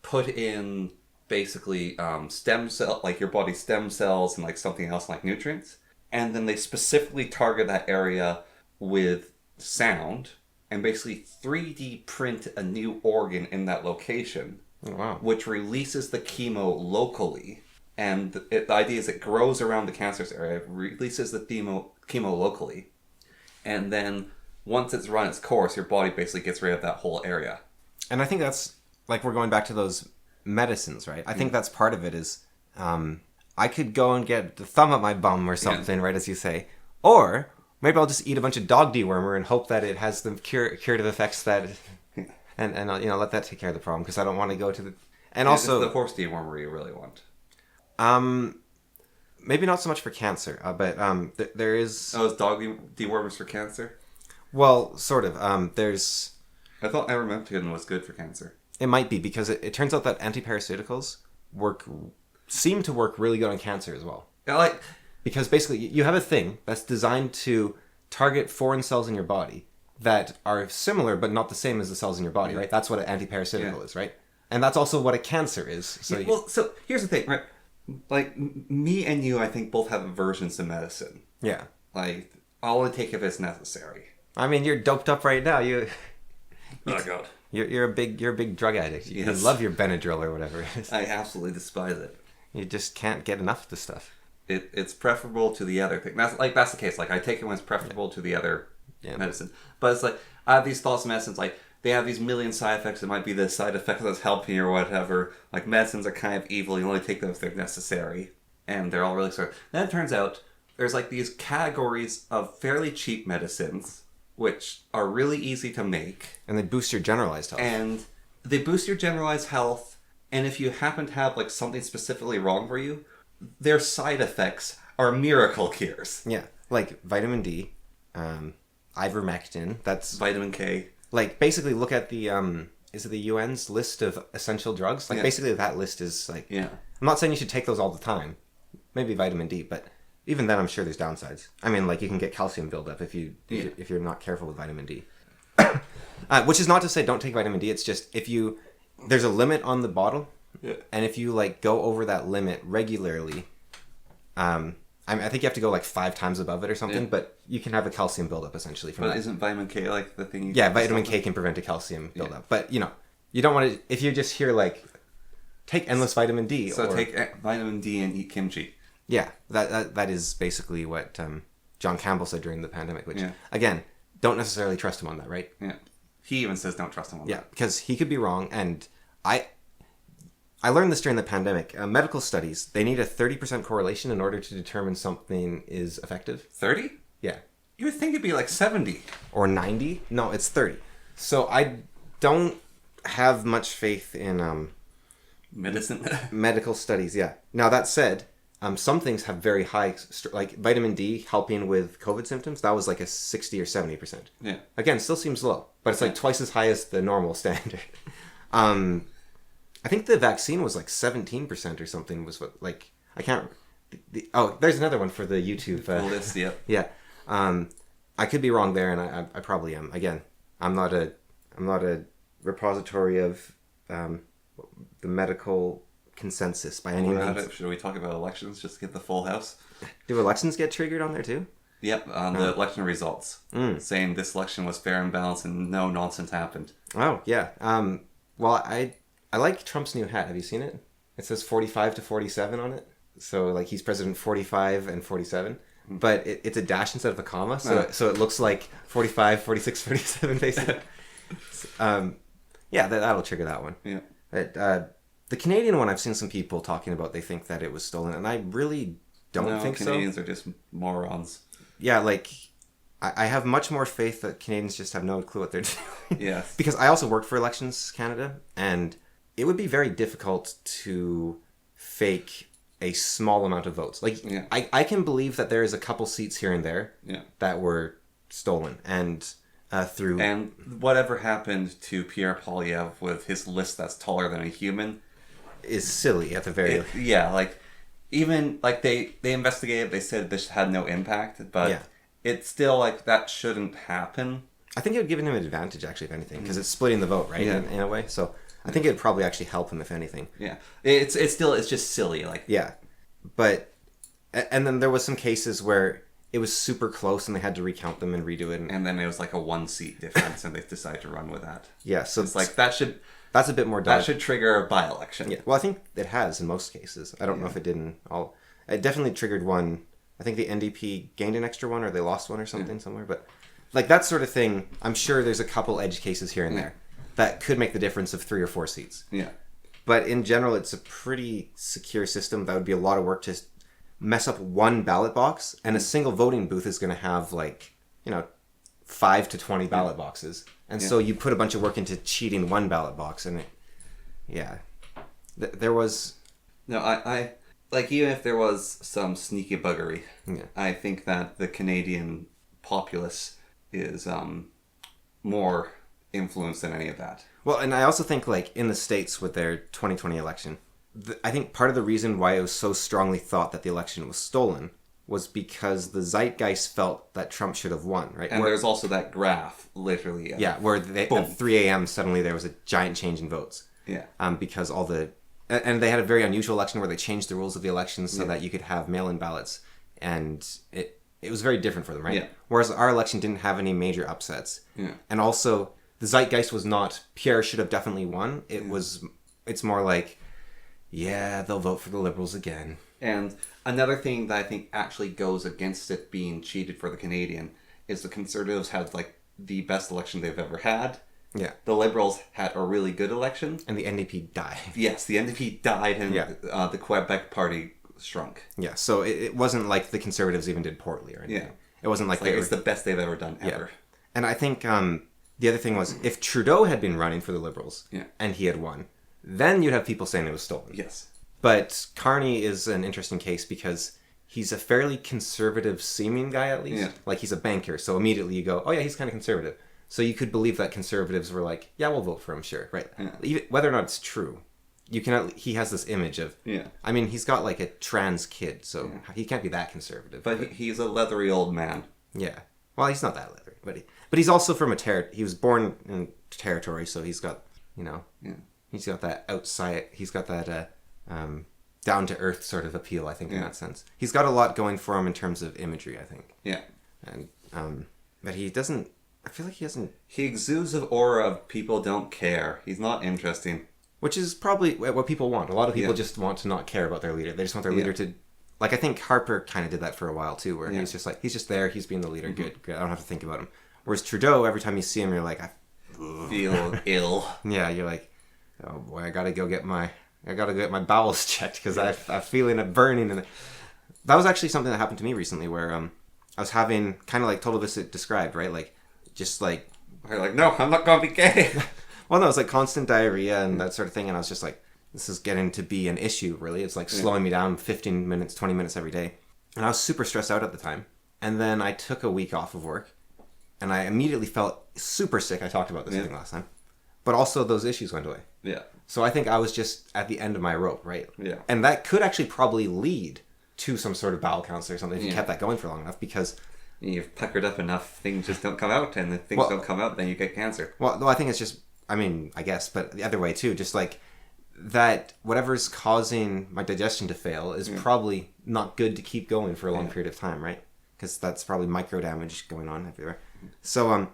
Speaker 2: put in basically stem cell, like your body's stem cells and like something else like nutrients, and then they specifically target that area with sound. And basically 3D print a new organ in that location, which releases the chemo locally. And the idea is it grows around the cancerous area, releases the chemo locally. And then once it's run its course, your body basically gets rid of that whole area.
Speaker 1: And I think that's, like, we're going back to those medicines, right? I think that's part of it is, I could go and get the thumb up my bum or something, right, as you say. Or... maybe I'll just eat a bunch of dog dewormer and hope that it has the curative effects that, and let that take care of the problem, because I don't want to go to the... And also...
Speaker 2: it's the horse dewormer you really want.
Speaker 1: Maybe not so much for cancer, but there is...
Speaker 2: Oh, is dog dewormers for cancer?
Speaker 1: Well, sort of. There's...
Speaker 2: I thought ivermectin was good for cancer.
Speaker 1: It might be, because it turns out that antiparasiticals seem to work really good on cancer as well.
Speaker 2: Yeah,
Speaker 1: because basically, you have a thing that's designed to target foreign cells in your body that are similar but not the same as the cells in your body, right? That's what an antiparasitical is, right? And that's also what a cancer is.
Speaker 2: So so here's the thing, right? Like, me and you, I think, both have aversions to medicine.
Speaker 1: Yeah.
Speaker 2: Like, I'll only take if it's necessary.
Speaker 1: I mean, you're doped up right now.
Speaker 2: Oh, God.
Speaker 1: You're a big drug addict. You
Speaker 2: Yes.
Speaker 1: love your Benadryl or whatever it is.
Speaker 2: I absolutely despise it.
Speaker 1: You just can't get enough of the stuff.
Speaker 2: It's preferable to the other thing. That's the case. Like, I take it when it's preferable to the other medicine. But it's like, I have these thoughts of medicines, like, they have these million side effects. It might be the side effect that's helping you or whatever. Like, medicines are kind of evil. You only take them if they're necessary. And they're all really sort of... Then it turns out there's, like, these categories of fairly cheap medicines, which are really easy to make.
Speaker 1: And they boost your generalized health.
Speaker 2: And they boost your generalized health. And if you happen to have, like, something specifically wrong for you, their side effects are miracle cures.
Speaker 1: Yeah. Like vitamin D, ivermectin, that's...
Speaker 2: Vitamin K.
Speaker 1: Like, basically look at the, is it the UN's list of essential drugs? Like, basically that list is, like...
Speaker 2: Yeah.
Speaker 1: I'm not saying you should take those all the time. Maybe vitamin D, but even then I'm sure there's downsides. I mean, like, you can get calcium buildup if you're not careful with vitamin D. Which is not to say don't take vitamin D, it's just if you... There's a limit on the bottle, and if you, like, go over that limit regularly... I think you have to go like 5 times above it or something, but you can have a calcium buildup essentially from
Speaker 2: But
Speaker 1: that.
Speaker 2: isn't vitamin K like the thing?
Speaker 1: Vitamin K can prevent a calcium buildup. But, you know, you don't want to... If you just hear, like, take endless vitamin D.
Speaker 2: So take vitamin D and eat kimchi.
Speaker 1: Yeah, that is basically what John Campbell said during the pandemic, which, again, don't necessarily trust him on that, right?
Speaker 2: Yeah. He even says don't trust him on that.
Speaker 1: Yeah, because he could be wrong, and I learned this during the pandemic. Medical studies, they need a 30% correlation in order to determine something is effective.
Speaker 2: 30?
Speaker 1: Yeah.
Speaker 2: You would think it'd be like 70.
Speaker 1: Or 90? No, it's 30. So I don't have much faith in
Speaker 2: Medicine?
Speaker 1: medical studies, yeah. Now, that said, some things have very high, like vitamin D helping with COVID symptoms, that was like a 60 or 70%.
Speaker 2: Yeah.
Speaker 1: Again, still seems low, but it's like twice as high as the normal standard. I think the vaccine was like 17% or something was what, like, I can't... there's another one for the YouTube.
Speaker 2: List, yeah.
Speaker 1: Yeah. I could be wrong there, and I probably am. Again, I'm not a repository of the medical consensus by any means.
Speaker 2: Should we talk about elections just to get the full house?
Speaker 1: Do elections get triggered on there too?
Speaker 2: Yep, on the election results. Saying this election was fair and balanced and no nonsense happened.
Speaker 1: Oh, yeah. Well, I like Trump's new hat. Have you seen it? It says 45 to 47 on it. So, like, he's president 45 and 47. But it's a dash instead of a comma. So it looks like 45, 46, 47, basically. Yeah, that'll trigger that one.
Speaker 2: Yeah.
Speaker 1: But, the Canadian one, I've seen some people talking about they think that it was stolen. And I really don't think
Speaker 2: Canadians are just morons.
Speaker 1: Yeah, like... I have much more faith that Canadians just have no clue what they're doing.
Speaker 2: Yes.
Speaker 1: Because I also worked for Elections Canada, and it would be very difficult to fake a small amount of votes. Like, I can believe that there is a couple seats here and there that were stolen, and through...
Speaker 2: And whatever happened to Pierre Poilievre with his list that's taller than a human...
Speaker 1: is silly at the very...
Speaker 2: like, even, like, they investigated, they said this had no impact, but... Yeah. It's still, like, that shouldn't happen.
Speaker 1: I think it would give him an advantage, actually, if anything, because it's splitting the vote, right, in a way. So I think it would probably actually help him, if anything.
Speaker 2: Yeah. It's just silly, like...
Speaker 1: Yeah. But... And then there was some cases where it was super close and they had to recount them and redo it.
Speaker 2: And then it was, like, a 1-seat difference, and they decided to run with that.
Speaker 1: Yeah, so...
Speaker 2: It's like, that should...
Speaker 1: That's a bit more...
Speaker 2: That should trigger a by-election.
Speaker 1: Yeah. Well, I think it has in most cases. I don't know if it did in all... It definitely triggered one... I think the NDP gained an extra one or they lost one or something somewhere. But like that sort of thing, I'm sure there's a couple edge cases here and there that could make the difference of 3 or 4 seats. Yeah. But in general, it's a pretty secure system. That would be a lot of work to mess up one ballot box. And a single voting booth is going to have 5 to 20 ballot boxes. And so you put a bunch of work into cheating one ballot box. And there was...
Speaker 2: No, I like, even if there was some sneaky buggery, I think that the Canadian populace is more influenced than any of that.
Speaker 1: Well, and I also think, like, in the States with their 2020 election, I think part of the reason why it was so strongly thought that the election was stolen was because the zeitgeist felt that Trump should have won, right?
Speaker 2: And there's also that graph, literally.
Speaker 1: Where at 3 a.m. suddenly there was a giant change in votes. Yeah. Because all the and they had a very unusual election where they changed the rules of the election so
Speaker 2: Yeah.
Speaker 1: that you could have mail-in ballots, and it was very different for them, right?
Speaker 2: Yeah.
Speaker 1: Whereas our election didn't have any major upsets,
Speaker 2: Yeah.
Speaker 1: and also the zeitgeist was not Pierre should have definitely won. It's more like, yeah, they'll vote for the Liberals again.
Speaker 2: And another thing that I think actually goes against it being cheated for the Canadian is the Conservatives had like the best election they've ever had.
Speaker 1: Yeah.
Speaker 2: The Liberals had a really good election.
Speaker 1: And the NDP died.
Speaker 2: Yes, the NDP died and the Quebec Party shrunk.
Speaker 1: Yeah, so it wasn't like the Conservatives even did poorly or anything.
Speaker 2: Yeah.
Speaker 1: It wasn't like
Speaker 2: It's the best they've ever done, ever.
Speaker 1: And I think the other thing was, if Trudeau had been running for the Liberals and he had won, then you'd have people saying it was stolen.
Speaker 2: Yes.
Speaker 1: But Carney is an interesting case because he's a fairly conservative-seeming guy, at least.
Speaker 2: Yeah.
Speaker 1: Like, he's a banker, so immediately you go, oh yeah, he's kind of conservative. So you could believe that conservatives were like, yeah, we'll vote for him, sure, right?
Speaker 2: Yeah.
Speaker 1: Even, whether or not it's true, he has this image of, I mean, he's got like a trans kid, so he can't be that conservative.
Speaker 2: But he's a leathery old man.
Speaker 1: Yeah. Well, he's not that leathery, but he's also from he was born in territory, so he's got, he's got that outside, he's got that down to earth sort of appeal, I think, in that sense. He's got a lot going for him in terms of imagery, I think.
Speaker 2: Yeah.
Speaker 1: And but he doesn't. I feel like he doesn't.
Speaker 2: He exudes an aura of people don't care. He's not interesting.
Speaker 1: Which is probably what people want. A lot of people just want to not care about their leader. They just want their leader to. Like, I think Harper kind of did that for a while too, where he's just like, he's just there, he's being the leader, good, I don't have to think about him. Whereas Trudeau, every time you see him, you're like, I
Speaker 2: feel ill.
Speaker 1: Yeah, you're like, oh boy, I gotta go get my bowels checked because I'm feeling it burning. And that was actually something that happened to me recently, where I was having kind of like Total Visit described, right? Like, just like,
Speaker 2: you're like, no, I'm not gonna be gay.
Speaker 1: Well, no, it was like constant diarrhea and that sort of thing, and I was just like, this is getting to be an issue, really. It's like slowing me down 15 minutes, 20 minutes every day. And I was super stressed out at the time. And then I took a week off of work, and I immediately felt super sick. I talked about this thing last time. But also those issues went away.
Speaker 2: Yeah.
Speaker 1: So I think I was just at the end of my rope, right?
Speaker 2: Yeah.
Speaker 1: And that could actually probably lead to some sort of bowel cancer or something if you kept that going for long enough, because...
Speaker 2: You've puckered up enough, things just don't come out, and if things don't come out, then you get cancer.
Speaker 1: Well, no, I think it's just... I mean, I guess, but the other way too, just like... that whatever's causing my digestion to fail is probably not good to keep going for a long period of time, right? Because that's probably micro damage going on everywhere. So,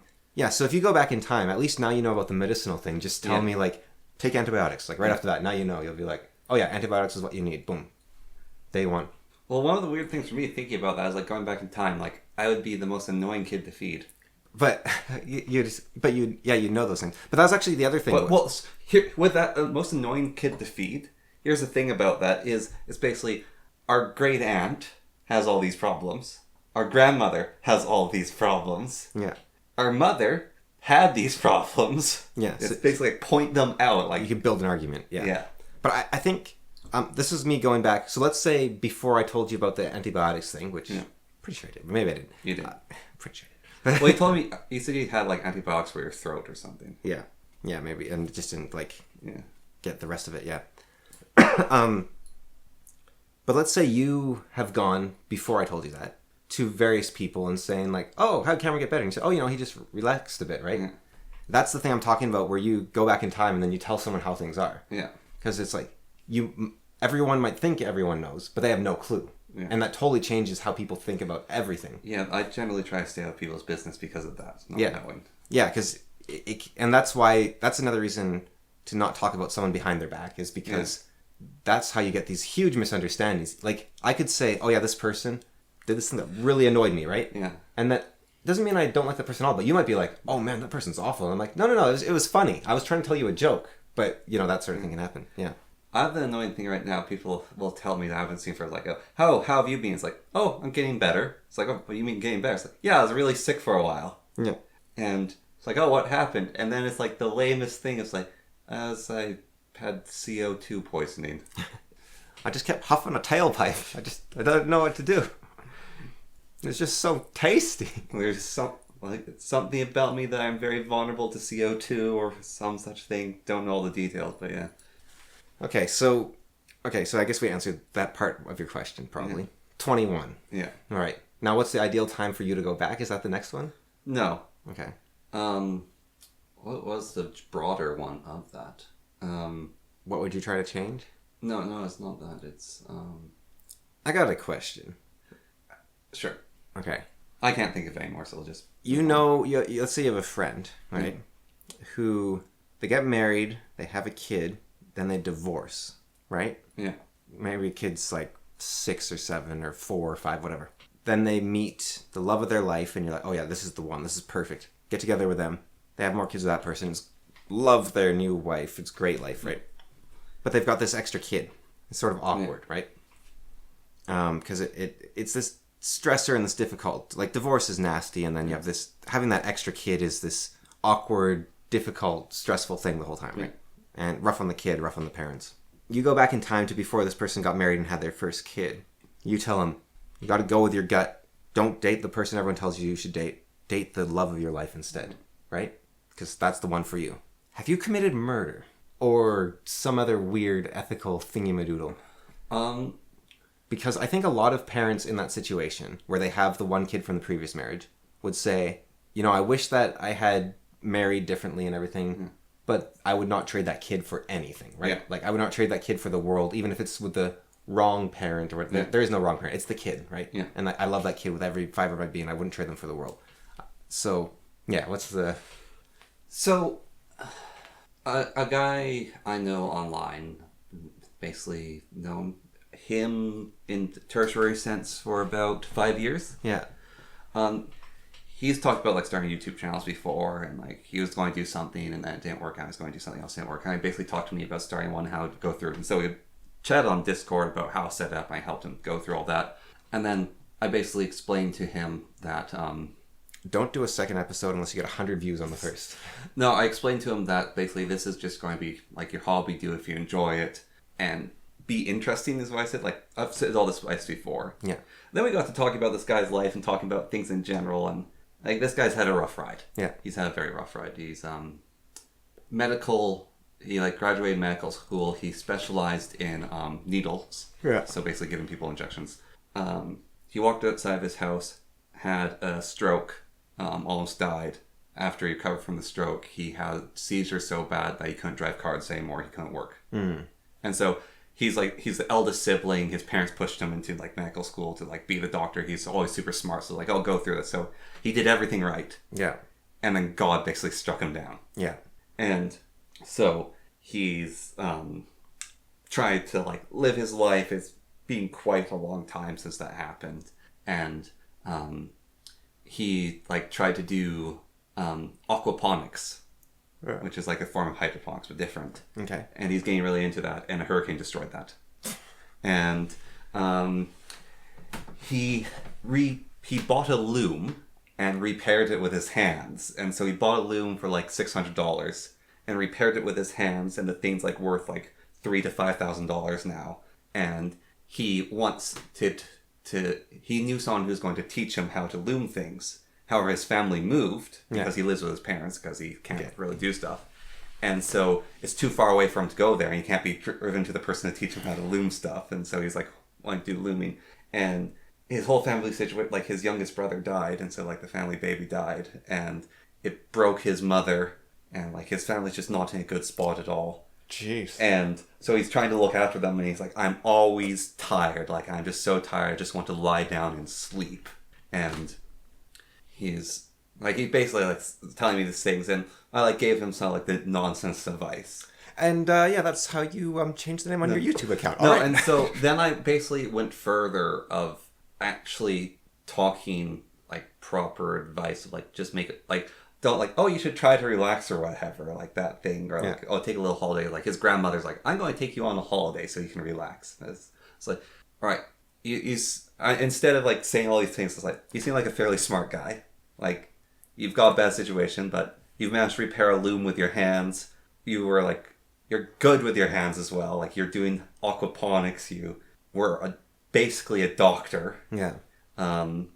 Speaker 1: so if you go back in time, at least now you know about the medicinal thing. Just tell me, like, take antibiotics. Like, right after that, now you know. You'll be like, oh yeah, antibiotics is what you need. Boom. Day one.
Speaker 2: Well, one of the weird things for me thinking about that is, like, going back in time, like, I would be the most annoying kid to feed.
Speaker 1: But you know those things. But that's actually the other thing.
Speaker 2: Well, here with that most annoying kid to feed. Here's the thing about that is it's basically our great aunt has all these problems. Our grandmother has all these problems.
Speaker 1: Yeah.
Speaker 2: Our mother had these problems.
Speaker 1: Yeah.
Speaker 2: It's basically like point them out. Like
Speaker 1: you can build an argument. Yeah.
Speaker 2: Yeah.
Speaker 1: But I think this is me going back. So let's say before I told you about the antibiotics thing, which pretty sure I did. Maybe I didn't.
Speaker 2: You did.
Speaker 1: Pretty sure I did.
Speaker 2: Well, you told me, you said you had like antibiotics for your throat or something.
Speaker 1: Yeah, maybe, and just didn't like get the rest of it. Yeah. But let's say you have gone before I told you that to various people and saying like, "Oh, how can we get better?" And you say, "Oh, he just relaxed a bit, right?" Yeah. That's the thing I'm talking about, where you go back in time and then you tell someone how things are. Yeah. Because it's like everyone might think everyone knows, but they have no clue. Yeah. And that totally changes how people think about everything. Yeah,
Speaker 2: I generally try to stay out of people's business because of that. Not knowing.
Speaker 1: Yeah, because and that's why, that's another reason to not talk about someone behind their back, is because that's how you get these huge misunderstandings. Like, I could say, oh yeah, this person did this thing that really annoyed me, right? Yeah. And that doesn't mean I don't like that person at all, but you might be like, oh man, that person's awful. And I'm like, no, it was funny. I was trying to tell you a joke. But, that sort of thing can happen. Yeah.
Speaker 2: I have the annoying thing right now. People will tell me that I haven't seen for like, how have you been? It's like, oh, I'm getting better. It's like, oh, what do you mean getting better? It's like, yeah, I was really sick for a while. Yeah. And it's like, oh, what happened? And then it's like the lamest thing. It's like, as I had CO2 poisoning.
Speaker 1: I just kept huffing a tailpipe. I don't know what to do. It's just so tasty.
Speaker 2: There's something about me that I'm very vulnerable to CO2 or some such thing. Don't know all the details, but yeah.
Speaker 1: Okay, so I guess we answered that part of your question, probably. Yeah. 21. Yeah. All right. Now, what's the ideal time for you to go back? Is that the next one?
Speaker 2: No.
Speaker 1: Okay.
Speaker 2: What was the broader one of that?
Speaker 1: What would you try to change?
Speaker 2: No, it's not that. It's
Speaker 1: I got a question.
Speaker 2: sure.
Speaker 1: Okay.
Speaker 2: I can't think of any more, so we'll just.
Speaker 1: Let's say you have a friend, right? Who they get married, they have a kid, then they divorce, right?
Speaker 2: Yeah.
Speaker 1: Maybe a kid's like 6 or 7 or 4 or 5, whatever. Then they meet the love of their life, and you're like, oh yeah, this is the one. This is perfect. Get together with them. They have more kids with that person. Love their new wife. It's great life, right? But they've got this extra kid. It's sort of awkward, right? Because it's this stressor and this difficult. Like divorce is nasty, and then you have this having that extra kid is this awkward, difficult, stressful thing the whole time, right? And rough on the kid, rough on the parents. You go back in time to before this person got married and had their first kid. You tell them, you got to go with your gut. Don't date the person everyone tells you should date. Date the love of your life instead, right? Because that's the one for you. Have you committed murder or some other weird ethical thingy-madoodle? Because I think a lot of parents in that situation where they have the one kid from the previous marriage would say, I wish that I had married differently and everything, but I would not trade that kid for anything, right?
Speaker 2: Yeah.
Speaker 1: Like I would not trade that kid for the world, even if it's with the wrong parent or whatever. There is no wrong parent. It's the kid, right?
Speaker 2: Yeah.
Speaker 1: And I love that kid with every fiber of my being. I wouldn't trade them for the world. So, yeah, what's the...
Speaker 2: So, a guy I know online, basically known him in the tertiary sense for about 5 years.
Speaker 1: Yeah.
Speaker 2: He's talked about like starting YouTube channels before, and like he was going to do something and then it didn't work out. He was going to do something else, didn't work out. He basically talked to me about starting one, how to go through it. And so we chatted on Discord about how to set it up. I helped him go through all that. And then I basically explained to him that...
Speaker 1: Don't do a second episode unless you get 100 views on the first.
Speaker 2: No, I explained to him that basically this is just going to be like your hobby, do it if you enjoy it, and be interesting is what I said. Like, I've said all this twice before.
Speaker 1: Yeah.
Speaker 2: Then we got to talking about this guy's life and talking about things in general, and like this guy's had a rough ride.
Speaker 1: Yeah.
Speaker 2: He's had a very rough ride. He's medical. He like graduated medical school. He specialized in needles. Yeah. So basically giving people injections. He walked outside of his house, had a stroke, almost died. After he recovered from the stroke, he had seizures so bad that he couldn't drive cars anymore. He couldn't work. And so he's the eldest sibling. His parents pushed him into like medical school to like be the doctor. He's always super smart. So like, I'll go through this. So he did everything right.
Speaker 1: Yeah.
Speaker 2: And then God basically struck him down.
Speaker 1: Yeah.
Speaker 2: And so he's tried to like live his life. It's been quite a long time since that happened. And he like tried to do aquaponics, which is like a form of hydroponics but different.
Speaker 1: Okay.
Speaker 2: And he's getting really into that, and a hurricane destroyed that. And he bought a loom and repaired it with his hands. And so he bought a loom for like $600 and repaired it with his hands, and the thing's like worth like $3,000 to $5,000 now. And he wants he knew someone who's going to teach him how to loom things. However, his family moved because he lives with his parents because he can't really do stuff. And so it's too far away for him to go there, and he can't be driven to the person to teach him how to loom stuff. And so he's like, wanting to do looming. And his whole family situation, like his youngest brother died, and so like the family baby died, and it broke his mother, and like his family's just not in a good spot at all.
Speaker 1: Jeez.
Speaker 2: And so he's trying to look after them, and he's like, I'm always tired. Like, I'm just so tired. I just want to lie down and sleep. And he's like, he basically like telling me these things, and I like gave him some like the nonsense advice.
Speaker 1: And that's how you changed the name on your YouTube account.
Speaker 2: No, and so then I basically went further of actually talking like proper advice of like just make it like, don't like, oh, you should try to relax or whatever, like that thing, or like, oh, take a little holiday. Like his grandmother's like, I'm going to take you on a holiday so you can relax. It's like, all right, instead of like saying all these things, it's like, you seem like a fairly smart guy. Like, you've got a bad situation, but you've managed to repair a loom with your hands. You were like, you're good with your hands as well. Like, you're doing aquaponics. You were basically a doctor.
Speaker 1: Yeah.
Speaker 2: And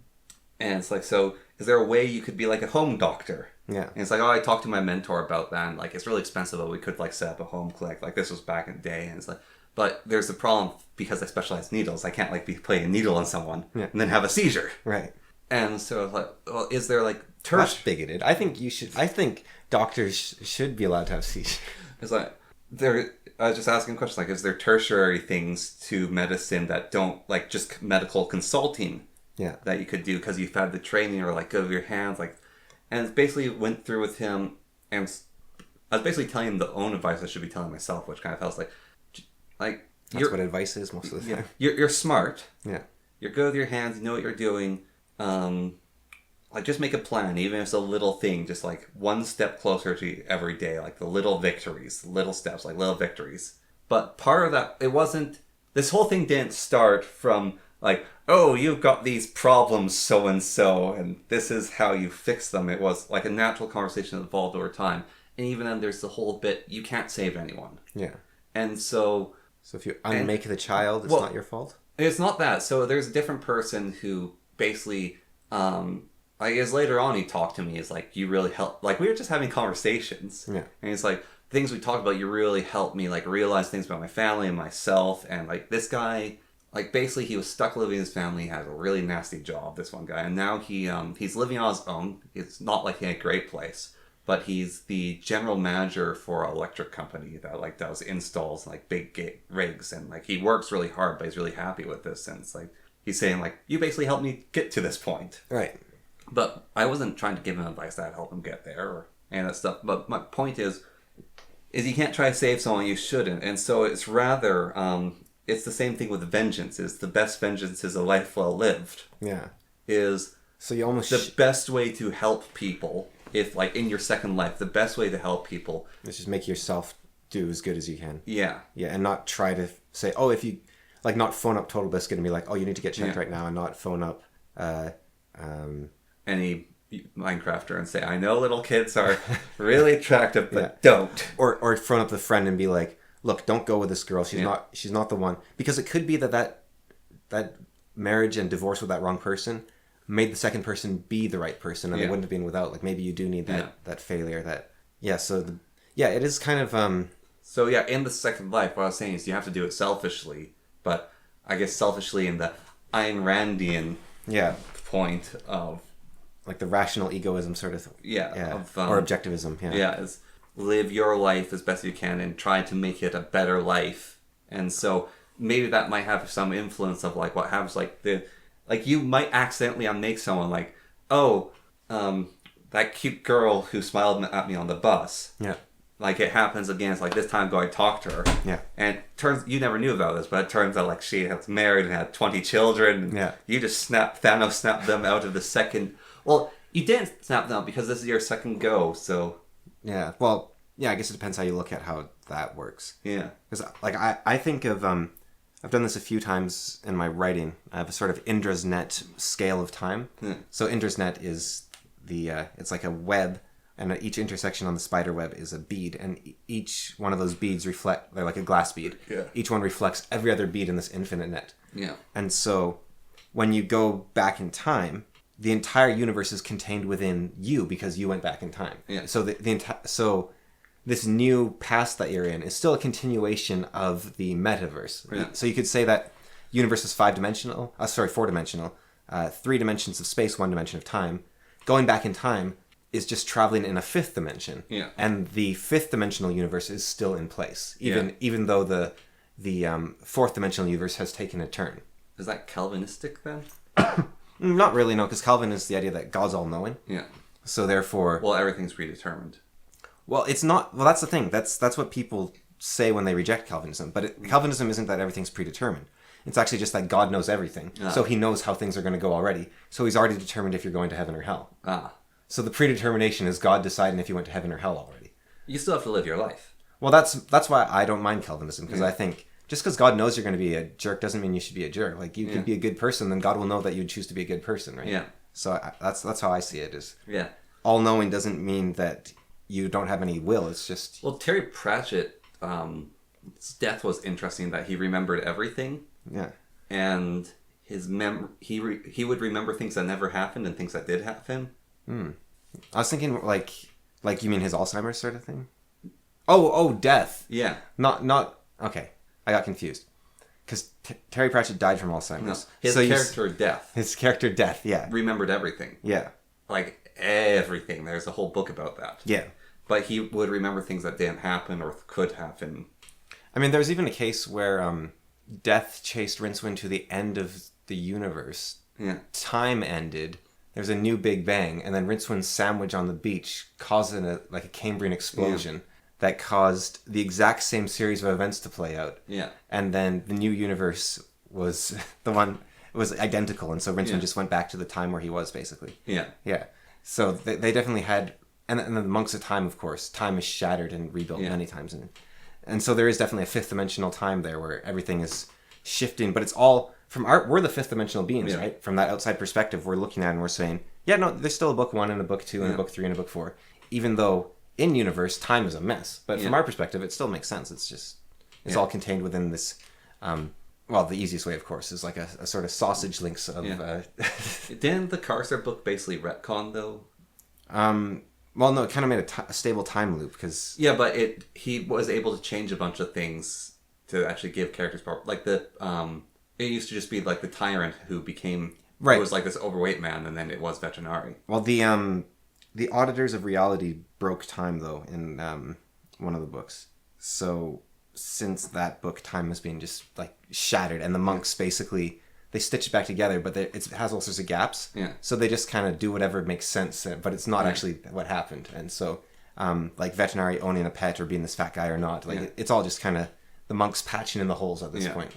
Speaker 2: it's like, so is there a way you could be like a home doctor?
Speaker 1: Yeah.
Speaker 2: And it's like, oh, I talked to my mentor about that, and like, it's really expensive, but we could like set up a home clinic. Like, this was back in the day, and it's like, but there's the problem because I specialize in needles. I can't like be putting a needle on someone and then have a seizure.
Speaker 1: Right.
Speaker 2: And so like, well, is there like
Speaker 1: That's bigoted. I think doctors should be allowed to have seizures.
Speaker 2: It's like there I was just asking questions like, is there tertiary things to medicine that don't, like, just medical consulting
Speaker 1: Yeah.
Speaker 2: that you could do because you've had the training, or like, of your hands, like, and basically went through with him, and I was basically telling him the own advice I should be telling myself, which kind of feels like
Speaker 1: That's what advice is most of the time.
Speaker 2: You're smart.
Speaker 1: Yeah.
Speaker 2: You're good with your hands. You know what you're doing. Like, just make a plan, even if it's a little thing, just like one step closer to every day, like the little victories, little steps, like little victories. But part of that, it wasn't, this whole thing didn't start from like, oh, you've got these problems so and this is how you fix them. It was like a natural conversation that evolved over time. And even then there's the whole bit, you can't save anyone.
Speaker 1: Yeah.
Speaker 2: And so
Speaker 1: if you unmake the child, it's not your fault?
Speaker 2: It's not that. So there's a different person who basically, I guess later on he talked to me, is like, you really helped, like, we were just having conversations.
Speaker 1: Yeah.
Speaker 2: And he's like, things we talked about, you really helped me, like, realize things about my family and myself. And like, this guy, like, basically he was stuck living in his family, had a really nasty job, this one guy. And now he's living on his own. It's not like he had a great place, but he's the general manager for an electric company that, like, does installs, like, big rigs. And like, he works really hard, but he's really happy with this. And it's like, he's saying like, you basically helped me get to this point.
Speaker 1: Right.
Speaker 2: But I wasn't trying to give him advice that help him get there or any of that stuff. But my point is you can't try to save someone, you shouldn't. And so it's rather, it's the same thing with vengeance. Is the best vengeance is a life well lived.
Speaker 1: Yeah.
Speaker 2: Is
Speaker 1: so you almost
Speaker 2: the best way to help people, if like in your second life, the best way to help people
Speaker 1: is just make yourself do as good as you can.
Speaker 2: Yeah.
Speaker 1: Yeah, and not try to say, oh, if you, like, not phone up Total Biscuit and be like, oh, you need to get checked right now, and not phone up
Speaker 2: any Minecrafter and say, I know little kids are really attractive, but don't.
Speaker 1: Or phone up the friend and be like, look, don't go with this girl. She's not the one. Because it could be that marriage and divorce with that wrong person made the second person be the right person, and they wouldn't have been without. Like, maybe you do need that failure. It is kind of
Speaker 2: So yeah, in the second life, what I was saying is you have to do it selfishly, but I guess selfishly in the Ayn Randian point of,
Speaker 1: like, the rational egoism sort of or objectivism.
Speaker 2: Is live your life as best you can and try to make it a better life. And so maybe that might have some influence of like what happens, like you might accidentally unmake someone, like, oh, that cute girl who smiled at me on the bus. Yeah. Like, it happens again. It's like, this time go I talk to her. Yeah. And you never knew about this, but it turns out like she was married and had 20 children. Yeah. You just Thanos snapped them out of the second. Well, you didn't snap them out because this is your second go, so.
Speaker 1: Yeah. Well, yeah, I guess it depends how you look at how that works. Yeah. Because, like, I think of, I've done this a few times in my writing. I have a sort of Indra's net scale of time. So Indra's net is it's like a web, and at each intersection on the spider web is a bead, and each one of those beads they're like a glass bead. Yeah. Each one reflects every other bead in this infinite net. Yeah. And so when you go back in time, the entire universe is contained within you because you went back in time. Yeah. So so this new past that you're in is still a continuation of the metaverse. Yeah. So you could say that universe is 4-dimensional, 3 dimensions of space, 1 dimension of time. Going back in time is just traveling in a 5th dimension. Yeah. And the 5th dimensional universe is still in place, even though the 4th dimensional universe has taken a turn.
Speaker 2: Is that Calvinistic then?
Speaker 1: Not really, no, because Calvin is the idea that God's all-knowing. Yeah. So therefore...
Speaker 2: Well, everything's predetermined.
Speaker 1: Well, it's not... Well, that's the thing. That's what people say when they reject Calvinism. But Calvinism isn't that everything's predetermined. It's actually just that God knows everything. Ah. So he knows how things are going to go already. So he's already determined if you're going to heaven or hell. Ah. So the predetermination is God deciding if you went to heaven or hell already.
Speaker 2: You still have to live your life.
Speaker 1: Well, that's why I don't mind Calvinism, because I think just because God knows you're going to be a jerk doesn't mean you should be a jerk. Like, you could be a good person, then God will know that you'd choose to be a good person, right? Yeah. So that's how I see it. Is all-knowing doesn't mean that you don't have any will. It's just...
Speaker 2: Well, Terry Pratchett, his death was interesting, that he remembered everything. Yeah. And his he would remember things that never happened and things that did happen.
Speaker 1: Hmm. I was thinking like you mean his Alzheimer's sort of thing? Oh, death. Yeah. Not okay. I got confused. Because Terry Pratchett died from Alzheimer's.
Speaker 2: No, his character death.
Speaker 1: Yeah.
Speaker 2: Remembered everything. Yeah. Like, everything. There's a whole book about that. Yeah. But he would remember things that didn't happen or could happen.
Speaker 1: I mean, there's even a case where death chased Rincewind to the end of the universe.
Speaker 2: Yeah.
Speaker 1: Time ended. There's a new Big Bang, and then Rincewind's sandwich on the beach caused a Cambrian explosion that caused the exact same series of events to play out.
Speaker 2: Yeah.
Speaker 1: And then the new universe was the one, it was identical, and so Rincewind just went back to the time where he was, basically.
Speaker 2: Yeah.
Speaker 1: Yeah. So they definitely had, and then the Monks of Time, of course, time is shattered and rebuilt many times. And so there is definitely a fifth dimensional time there where everything is shifting, but it's all from we're the fifth dimensional beings, right? From that outside perspective, we're looking at it and we're saying, yeah, no, there's still a book 1 and a book 2 and a book 3 and a book 4, even though in universe time is a mess. But from our perspective, it still makes sense. It's just all contained within this. Well, the easiest way, of course, is like a sort of sausage links of.
Speaker 2: Didn't the Carcer book basically retcon though?
Speaker 1: Well, no, it kind of made a stable time loop because.
Speaker 2: Yeah, but he was able to change a bunch of things to actually give characters power. Like it used to just be like the tyrant who became who was like this overweight man, and then it was Veterinari.
Speaker 1: Well, the Auditors of Reality broke time though in one of the books. So since that book, time has been just like shattered, and the monks basically they stitch it back together, but it has all sorts of gaps.
Speaker 2: Yeah.
Speaker 1: So they just kind of do whatever makes sense, but it's not actually what happened. And so, like Veterinari owning a pet or being this fat guy or not, it's all just kind of the monks patching in the holes at this point.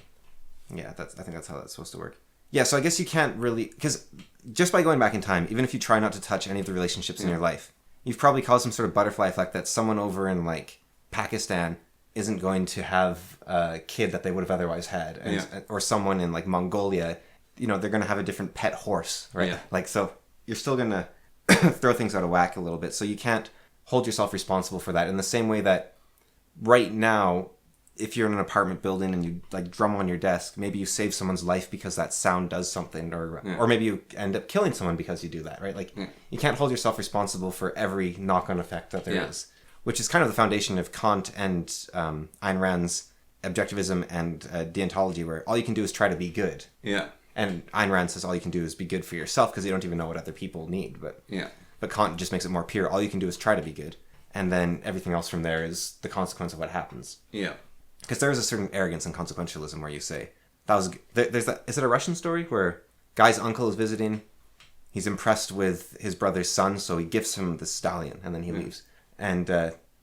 Speaker 1: Yeah, I think that's how that's supposed to work. Yeah, so I guess you can't really, because just by going back in time, even if you try not to touch any of the relationships in your life, you've probably caused some sort of butterfly effect that someone over in like Pakistan isn't going to have a kid that they would have otherwise had, or someone in like Mongolia, they're going to have a different pet horse, right?
Speaker 2: Yeah.
Speaker 1: Like, so you're still going to throw things out of whack a little bit. So you can't hold yourself responsible for that in the same way that right now, if you're in an apartment building and you like drum on your desk, maybe you save someone's life because that sound does something, or maybe you end up killing someone because you do that, right? Like you can't hold yourself responsible for every knock-on effect that there is, which is kind of the foundation of Kant and Ayn Rand's objectivism and deontology, where all you can do is try to be good.
Speaker 2: Yeah.
Speaker 1: And Ayn Rand says all you can do is be good for yourself because you don't even know what other people need. But Kant just makes it more pure. All you can do is try to be good, and then everything else from there is the consequence of what happens.
Speaker 2: Yeah.
Speaker 1: Because there is a certain arrogance and consequentialism where you say, there's that, is it a Russian story where guy's uncle is visiting, he's impressed with his brother's son, so he gifts him the stallion, and then he leaves. And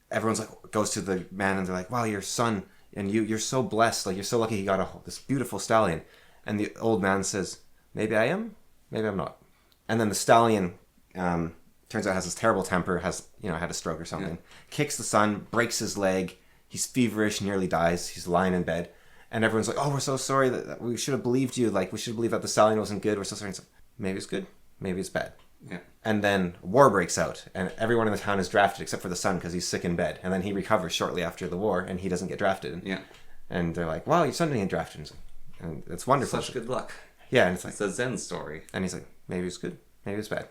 Speaker 1: everyone's like, goes to the man, and they're like, wow, your son, and you're so blessed, like you're so lucky he got this beautiful stallion. And the old man says, maybe I am, maybe I'm not. And then the stallion, turns out has this terrible temper, had a stroke or something, kicks the son, breaks his leg, he's feverish, nearly dies. He's lying in bed. And everyone's like, oh, we're so sorry that we should have believed you. Like, we should have believed that the stallion wasn't good. We're so sorry. And it's like, maybe it's good. Maybe it's bad.
Speaker 2: Yeah.
Speaker 1: And then war breaks out. And everyone in the town is drafted except for the son because he's sick in bed. And then he recovers shortly after the war and he doesn't get drafted.
Speaker 2: Yeah.
Speaker 1: And they're like, wow, your son didn't get drafted. And it's wonderful.
Speaker 2: Such good luck.
Speaker 1: Yeah. And it's like,
Speaker 2: it's a Zen story.
Speaker 1: And he's like, maybe it's good. Maybe it's bad.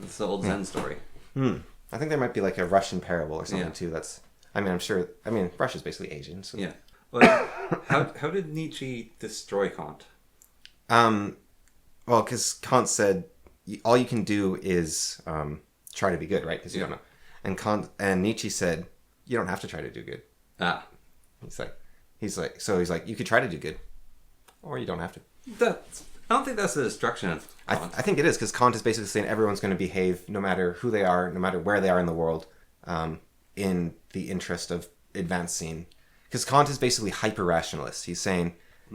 Speaker 2: It's the old Zen story.
Speaker 1: I think there might be like a Russian parable or something too. I'm sure. Russia's basically Asian. So.
Speaker 2: Yeah. Well, how did Nietzsche destroy Kant?
Speaker 1: Well, because Kant said all you can do is try to be good, right? Because you don't know. And Nietzsche said you don't have to try to do good.
Speaker 2: Ah.
Speaker 1: He's like you could try to do good, or you don't have to.
Speaker 2: I don't think that's the destruction of Kant.
Speaker 1: I think it is, because Kant is basically saying everyone's going to behave no matter who they are, no matter where they are in the world, in the interest of advancing. Because Kant is basically hyper-rationalist. He's saying,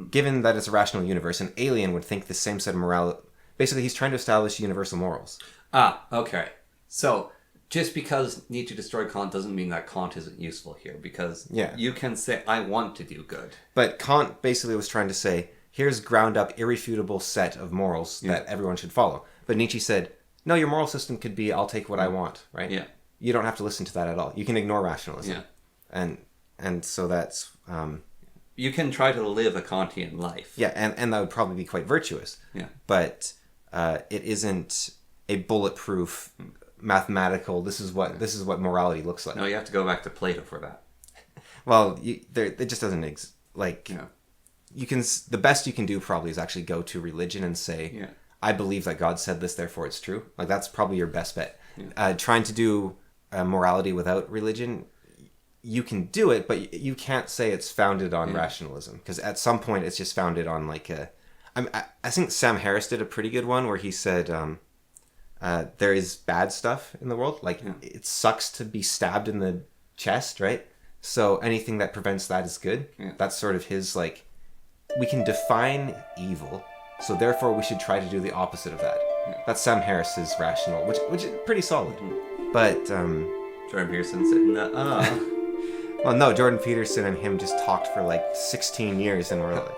Speaker 1: given that it's a rational universe, an alien would think the same set of morality. Basically, he's trying to establish universal morals.
Speaker 2: Ah, okay. So, just because Nietzsche destroyed Kant doesn't mean that Kant isn't useful here, because you can say, I want to do good.
Speaker 1: But Kant basically was trying to say, here's ground-up, irrefutable set of morals that everyone should follow. But Nietzsche said, no, your moral system could be, I'll take what I want, right?
Speaker 2: Yeah.
Speaker 1: You don't have to listen to that at all. You can ignore rationalism.
Speaker 2: Yeah.
Speaker 1: And so that's...
Speaker 2: you can try to live a Kantian life.
Speaker 1: Yeah, and that would probably be quite virtuous.
Speaker 2: Yeah.
Speaker 1: But it isn't a bulletproof, mathematical, this is what morality looks like.
Speaker 2: No, you have to go back to Plato for that.
Speaker 1: Well, it just doesn't... You can, the best you can do probably is actually go to religion and say, I believe that God said this, therefore it's true. Like, that's probably your best bet. Trying to do morality without religion, you can do it, but you can't say it's founded on rationalism, because at some point it's just founded on like I think Sam Harris did a pretty good one where he said there is bad stuff in the world. Like it sucks to be stabbed in the chest, right? So anything that prevents that is good. Yeah. That's sort of his like, we can define evil, so therefore we should try to do the opposite of that. Yeah. That's Sam Harris's rational, which is pretty solid. Mm-hmm. But
Speaker 2: Jordan Peterson said, "Nuh-uh."
Speaker 1: Well, no, Jordan Peterson and him just talked for like 16 years, and we're like.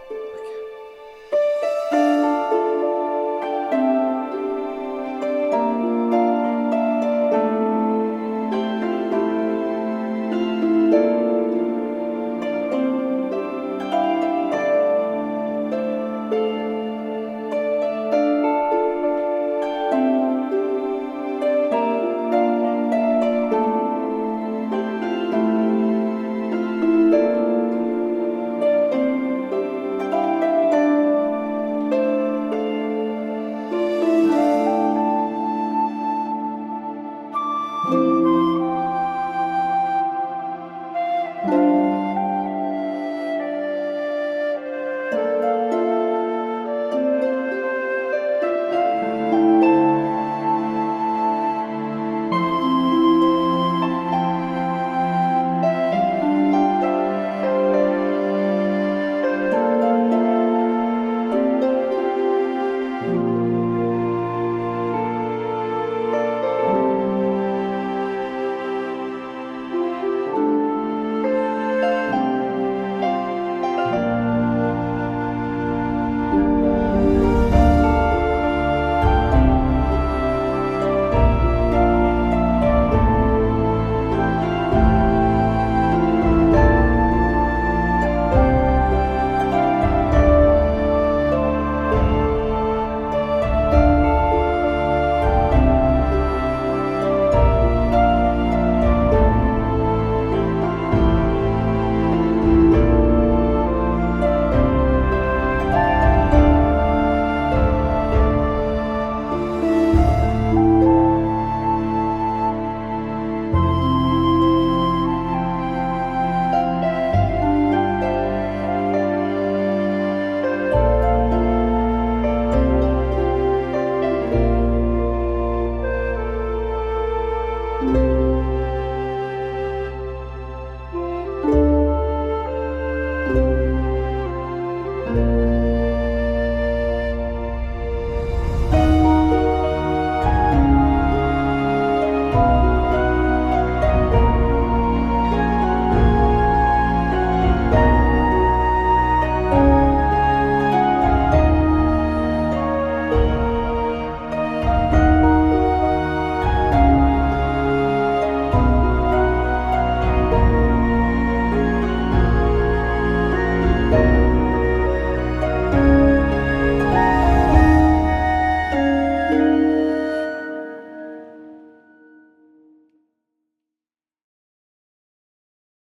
Speaker 3: you